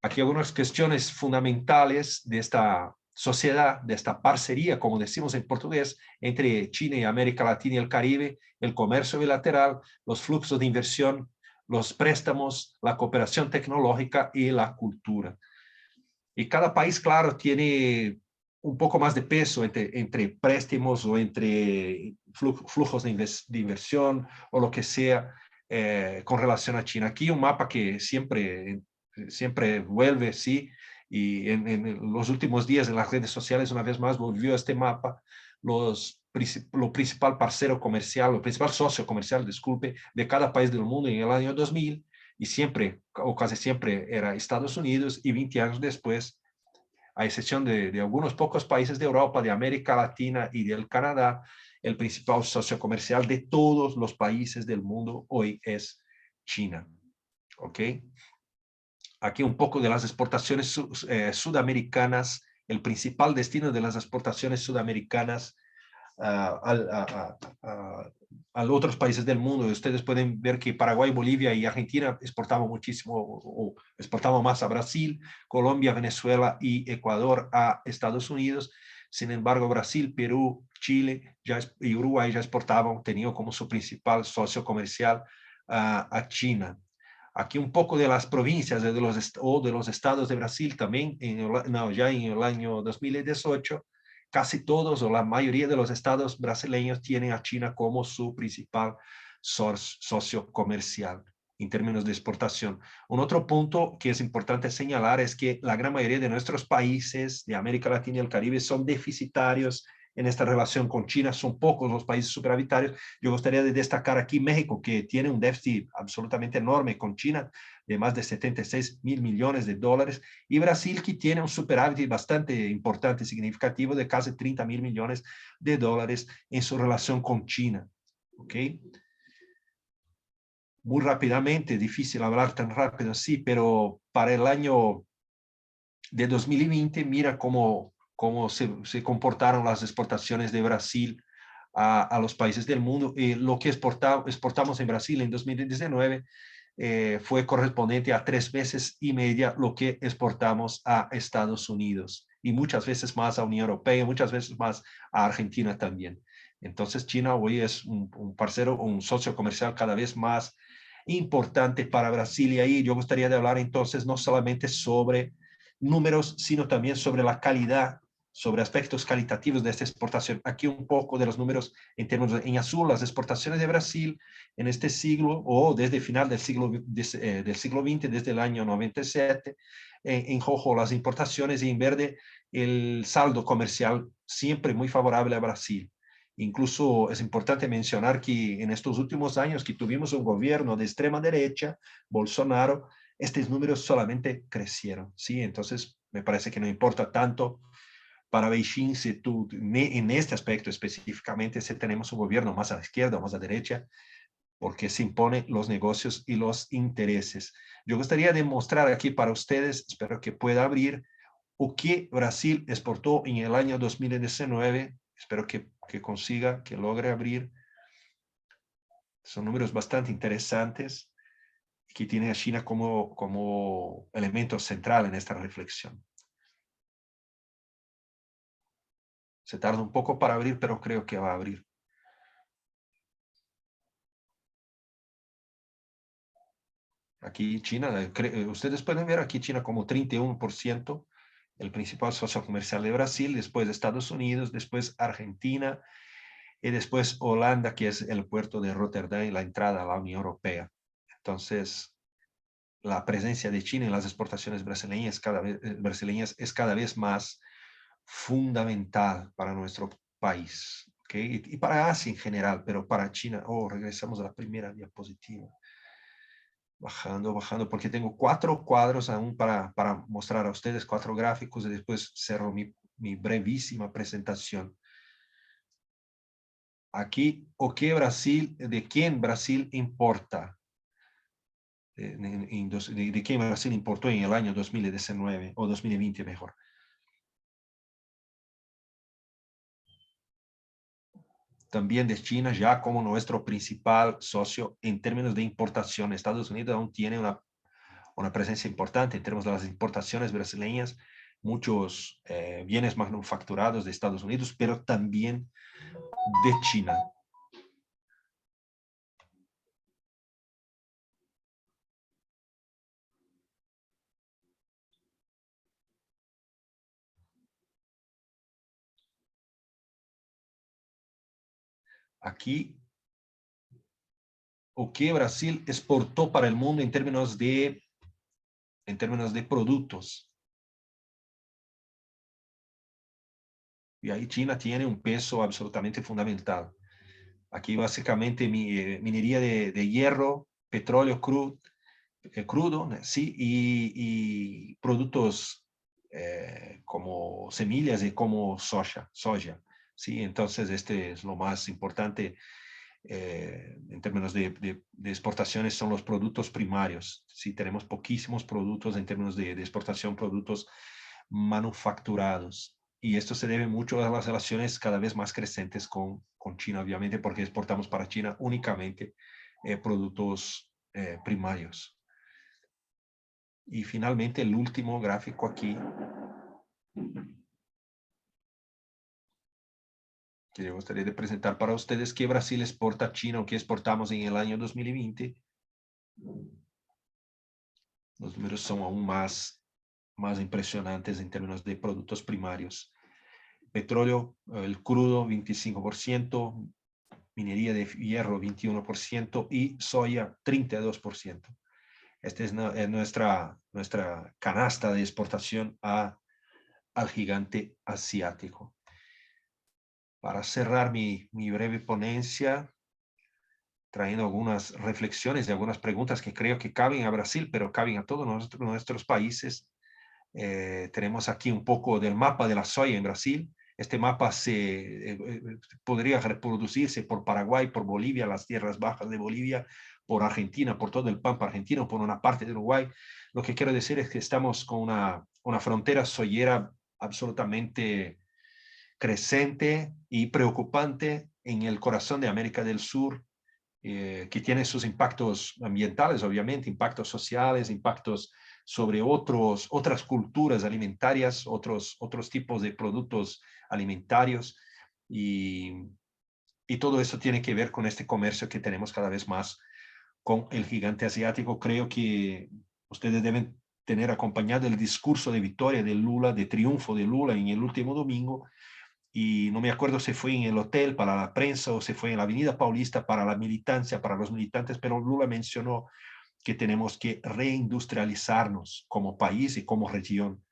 Aquí algunas cuestiones fundamentales de esta sociedad, de esta parcería, como decimos en portugués, entre China y América Latina y el Caribe: el comercio bilateral, los flujos de inversión, los préstamos, la cooperación tecnológica y la cultura. Y cada país, claro, tiene un poco más de peso entre préstamos o entre flujos de inversión o lo que sea con relación a China. Aquí un mapa que siempre vuelve, sí, y en los últimos días en las redes sociales una vez más volvió este mapa, lo principal parcero comercial, lo principal socio comercial, disculpe, de cada país del mundo en el año 2000, y siempre, o casi siempre, era Estados Unidos, y 20 años después, a excepción de algunos pocos países de Europa, de América Latina y del Canadá, el principal socio comercial de todos los países del mundo hoy es China. ¿Ok? Aquí un poco de las exportaciones sudamericanas, el principal destino de las exportaciones sudamericanas a otros países del mundo. Ustedes pueden ver que Paraguay, Bolivia y Argentina exportaban muchísimo, o exportaban más a Brasil, Colombia, Venezuela y Ecuador a Estados Unidos. Sin embargo, Brasil, Perú, Chile y Uruguay ya exportaban, tenían como su principal socio comercial a China. Aquí un poco de las provincias de los estados de Brasil también, ya en el año 2018, casi todos o la mayoría de los estados brasileños tienen a China como su principal socio comercial en términos de exportación. Un otro punto que es importante señalar es que la gran mayoría de nuestros países de América Latina y el Caribe son deficitarios en esta relación con China. Son pocos los países superavitarios. Yo gustaría de destacar aquí México, que tiene un déficit absolutamente enorme con China, de más de 76 mil millones de dólares, y Brasil, que tiene un superávit bastante importante, significativo, de casi 30 mil millones de dólares en su relación con China. ¿Ok? Muy rápidamente, difícil hablar tan rápido así, pero para el año de 2020, mira cómo se comportaron las exportaciones de Brasil a los países del mundo. Lo que exportamos en Brasil en 2019 fue correspondiente a 3,5 veces lo que exportamos a Estados Unidos, y muchas veces más a Unión Europea, muchas veces más a Argentina también. Entonces China hoy es un parcero, un socio comercial cada vez más importante para Brasil, y ahí yo gustaría de hablar entonces no solamente sobre números, sino también sobre la calidad, sobre aspectos calitativos de esta exportación. Aquí un poco de los números en términos en azul, las exportaciones de Brasil en este siglo, o desde el final del siglo XX, desde el año 97, en rojo las importaciones, y en verde el saldo comercial, siempre muy favorable a Brasil. Incluso es importante mencionar que en estos últimos años que tuvimos un gobierno de extrema derecha, Bolsonaro, estos números solamente crecieron, ¿sí? Entonces, me parece que no importa tanto para Beijing si en este aspecto específicamente, si tenemos un gobierno más a la izquierda o más a la derecha, porque se imponen los negocios y los intereses. Yo gustaría demostrar aquí para ustedes, espero que pueda abrir, o que Brasil exportó en el año 2019, espero que consiga, que logre abrir. Son números bastante interesantes, que tiene a China como elemento central en esta reflexión. Se tarda un poco para abrir, pero creo que va a abrir. Aquí China, ustedes pueden ver aquí China como 31%, el principal socio comercial de Brasil, después Estados Unidos, después Argentina, y después Holanda, que es el puerto de Rotterdam y la entrada a la Unión Europea. Entonces, la presencia de China en las exportaciones brasileñas es cada vez más fundamental para nuestro país, ¿okay? Y para Asia en general, pero para China, regresamos a la primera diapositiva. bajando, porque tengo 4 cuadros aún para mostrar a ustedes, 4 gráficos, y después cerro mi brevísima presentación. Aquí, ¿de quién Brasil importa? ¿De quién Brasil importó en el año 2019 o 2020 mejor? También de China, ya como nuestro principal socio en términos de importación. Estados Unidos aún tiene una presencia importante en términos de las importaciones brasileñas, muchos bienes manufacturados de Estados Unidos, pero también de China. Aquí, o que Brasil exportó para el mundo en términos de productos. Y ahí China tiene un peso absolutamente fundamental. Aquí básicamente minería de hierro, petróleo crudo, sí, y productos como semillas y como soja, sí. Entonces este es lo más importante en términos de exportaciones, son los productos primarios. Sí, tenemos poquísimos productos en términos de exportación, productos manufacturados. Y esto se debe mucho a las relaciones cada vez más crecientes con China, obviamente, porque exportamos para China únicamente productos primarios. Y finalmente el último gráfico aquí, que me gustaría de presentar para ustedes, que Brasil exporta a China, o que exportamos en el año 2020. Los números son aún más impresionantes en términos de productos primarios. Petróleo, el crudo, 25%, minería de hierro, 21%, y soya, 32%. Esta es nuestra canasta de exportación al gigante asiático. Para cerrar mi breve ponencia, trayendo algunas reflexiones y algunas preguntas que creo que caben a Brasil, pero caben a todos nuestros países. Tenemos aquí un poco del mapa de la soya en Brasil. Este mapa podría reproducirse por Paraguay, por Bolivia, las tierras bajas de Bolivia, por Argentina, por todo el Pampa argentino, por una parte de Uruguay. Lo que quiero decir es que estamos con una frontera soyera absolutamente creciente y preocupante en el corazón de América del Sur, que tiene sus impactos ambientales, obviamente, impactos sociales, impactos sobre otras culturas alimentarias, otros tipos de productos alimentarios, y todo eso tiene que ver con este comercio que tenemos cada vez más con el gigante asiático. Creo que ustedes deben tener acompañado el discurso de victoria de Lula, de triunfo de Lula en el último domingo, y no me acuerdo si fue en el hotel para la prensa o si fue en la Avenida Paulista para la militancia, para los militantes, pero Lula mencionó que tenemos que reindustrializarnos como país y como región.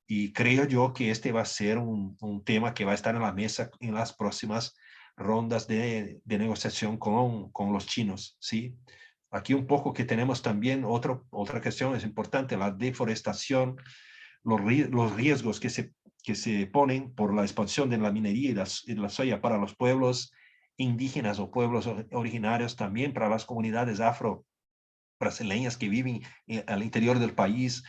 Y creo yo que este va a ser un tema que va a estar en la mesa en las próximas rondas de negociación con los chinos, ¿sí? Aquí un poco que tenemos también otra cuestión es importante, la deforestación, los riesgos que se ponen por la expansión de la minería y la soya para los pueblos indígenas o pueblos originarios, también para las comunidades afro-brasileñas que viven al interior del país,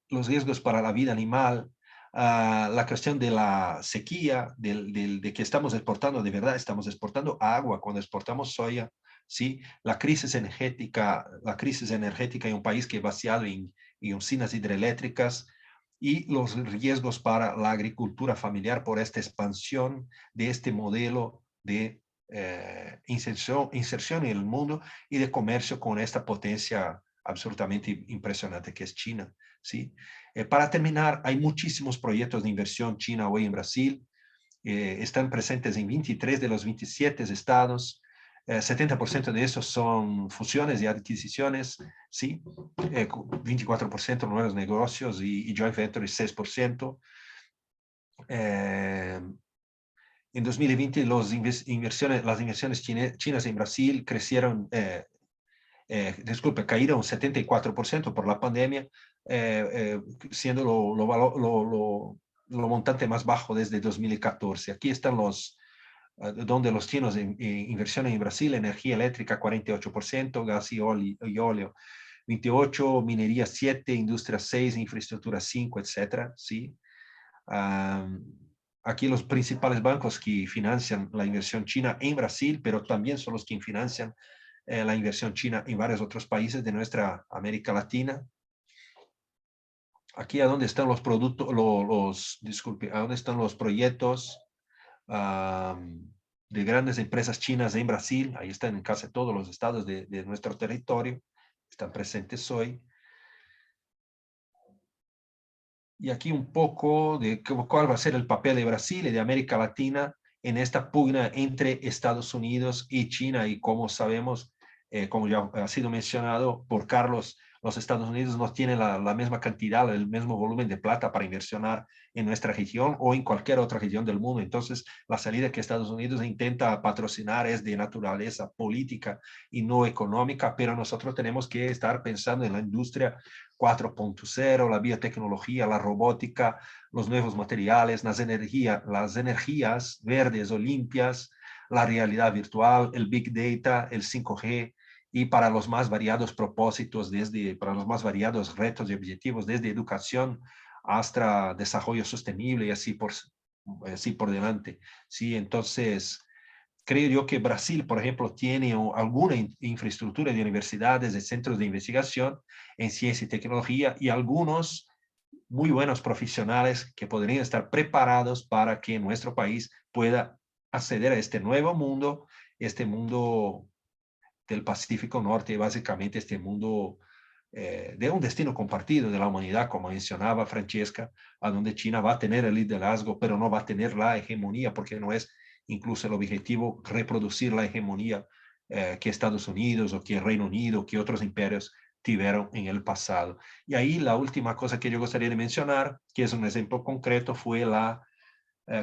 los riesgos para la vida animal, la cuestión de la sequía, de que estamos exportando, de verdad estamos exportando agua cuando exportamos soya, ¿sí? La crisis energética en un país que es vaciado en usinas hidroeléctricas, y los riesgos para la agricultura familiar por esta expansión de este modelo de inserción en el mundo y de comercio con esta potencia absolutamente impresionante que es China, ¿sí? Para terminar, hay muchísimos proyectos de inversión china hoy en Brasil. Están presentes en 23 de los 27 estados. 70% de esos son fusiones y adquisiciones, ¿sí? 24% nuevos negocios y joint ventures 6%. En 2020 las inversiones chinas en Brasil crecieron disculpe, caída un 74% por la pandemia, siendo lo montante más bajo desde 2014. Aquí están donde los chinos inversión en Brasil: energía eléctrica 48%, gas y óleo 28%, minería 7%, industria 6%, infraestructura 5%, etcétera, ¿sí? Aquí los principales bancos que financian la inversión china en Brasil, pero también son los que financian la inversión china en varios otros países de nuestra América Latina. Aquí a dónde están los productos, disculpe, a dónde están los proyectos de grandes empresas chinas en Brasil. Ahí están en casi todos los estados de nuestro territorio, están presentes hoy. Y aquí un poco de cuál va a ser el papel de Brasil y de América Latina en esta pugna entre Estados Unidos y China. Y como sabemos, como ya ha sido mencionado por Carlos, los Estados Unidos no tienen la misma cantidad, el mismo volumen de plata para inversionar en nuestra región o en cualquier otra región del mundo. Entonces, la salida que Estados Unidos intenta patrocinar es de naturaleza política y no económica, pero nosotros tenemos que estar pensando en la industria 4.0, la biotecnología, la robótica, los nuevos materiales, las energías verdes o limpias, la realidad virtual, el Big Data, el 5G, y para los más variados propósitos, para los más variados retos y objetivos, desde educación hasta desarrollo sostenible y así por delante. Sí, entonces, creo yo que Brasil, por ejemplo, tiene alguna infraestructura de universidades, de centros de investigación en ciencia y tecnología, y algunos muy buenos profesionales que podrían estar preparados para que nuestro país pueda acceder a este nuevo mundo, este mundo del Pacífico Norte, básicamente este mundo de un destino compartido de la humanidad, como mencionaba Francesca, a donde China va a tener el liderazgo, pero no va a tener la hegemonía, porque no es incluso el objetivo reproducir la hegemonía que Estados Unidos o que Reino Unido, que otros imperios tuvieron en el pasado. Y ahí la última cosa que yo gustaría de mencionar, que es un ejemplo concreto, fue la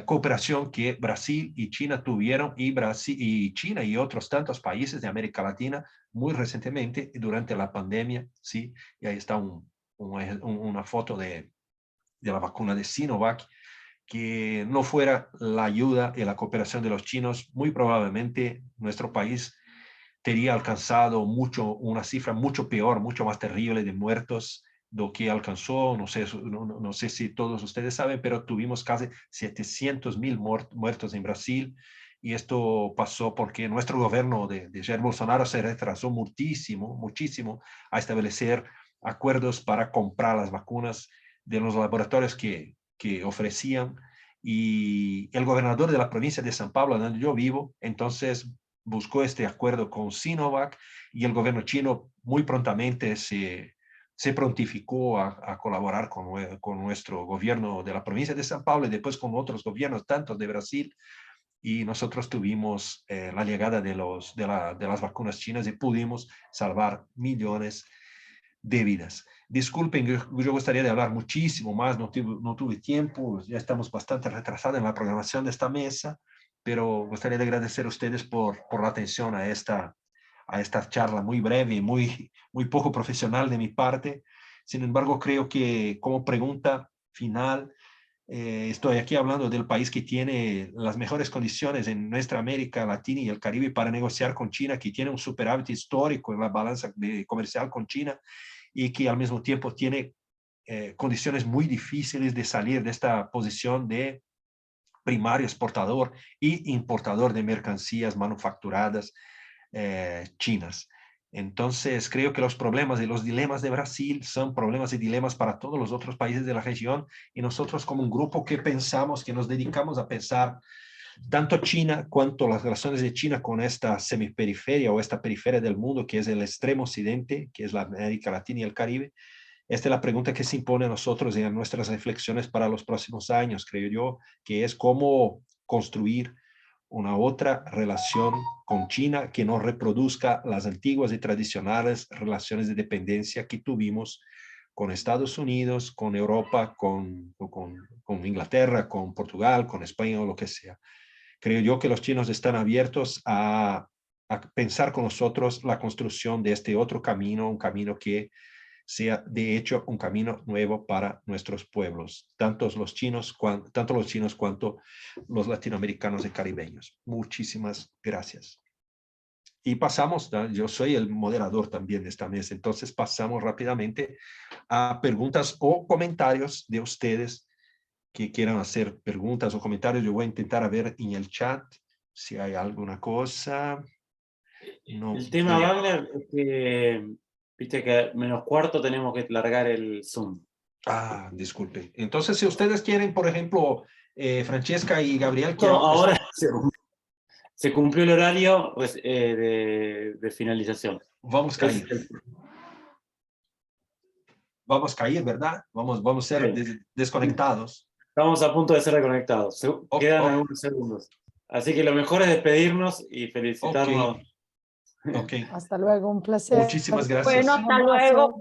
cooperación que Brasil y China tuvieron, y China y otros tantos países de América Latina muy recientemente durante la pandemia, ¿sí? Y ahí está una foto de la vacuna de Sinovac. Que no fuera la ayuda y la cooperación de los chinos, muy probablemente nuestro país tería alcanzado una cifra mucho peor, mucho más terrible de muertos lo que alcanzó. No sé si todos ustedes saben, pero tuvimos casi 700,000 muertos en Brasil, y esto pasó porque nuestro gobierno de Jair Bolsonaro se retrasó muchísimo a establecer acuerdos para comprar las vacunas de los laboratorios que ofrecían, y el gobernador de la provincia de San Pablo, donde yo vivo, entonces buscó este acuerdo con Sinovac, y el gobierno chino muy prontamente se prontificó a colaborar con nuestro gobierno de la provincia de San Pablo y después con otros gobiernos, tanto de Brasil, y nosotros tuvimos la llegada de las vacunas chinas y pudimos salvar millones de vidas. Disculpen, yo gustaría de hablar muchísimo más, no tuve tiempo, ya estamos bastante retrasados en la programación de esta mesa, pero gustaría de agradecer a ustedes por la atención a esta charla muy breve y muy poco profesional de mi parte. Sin embargo, creo que como pregunta final, estoy aquí hablando del país que tiene las mejores condiciones en nuestra América Latina y el Caribe para negociar con China, que tiene un superávit histórico en la balanza comercial con China, y que al mismo tiempo tiene condiciones muy difíciles de salir de esta posición de primario exportador y importador de mercancías manufacturadas chinas. Entonces, creo que los problemas y los dilemas de Brasil son problemas y dilemas para todos los otros países de la región, y nosotros como un grupo que nos dedicamos a pensar tanto China cuanto las relaciones de China con esta semiperiferia o esta periferia del mundo, que es el extremo occidente, que es la América Latina y el Caribe. Esta es la pregunta que se impone a nosotros y a nuestras reflexiones para los próximos años, creo yo, que es cómo construir una otra relación con China que no reproduzca las antiguas y tradicionales relaciones de dependencia que tuvimos con Estados Unidos, con Europa, con Inglaterra, con Portugal, con España o lo que sea. Creo yo que los chinos están abiertos a a pensar con nosotros la construcción de este otro camino, un camino que sea de hecho un camino nuevo para nuestros pueblos, tanto los chinos cuanto los latinoamericanos y caribeños. Muchísimas gracias. Y pasamos, ¿no? Yo soy el moderador también de esta mesa, entonces pasamos rápidamente a preguntas o comentarios de ustedes que quieran hacer preguntas o comentarios. Yo voy a intentar a ver en el chat si hay alguna cosa. No, el tema, Wagner, es que viste que -4 tenemos que largar el Zoom. Ah, disculpe. Entonces, si ustedes quieren, por ejemplo, Francesca y Gabriel, No, quieren... ahora se cumplió el horario de finalización. Vamos a caer. Vamos a caer, ¿verdad? Vamos a ser desconectados. Estamos a punto de ser reconectados. Quedan algunos segundos. Así que lo mejor es despedirnos y felicitarnos. Ok. Hasta luego, un placer. Muchísimas gracias. Bueno, hasta luego.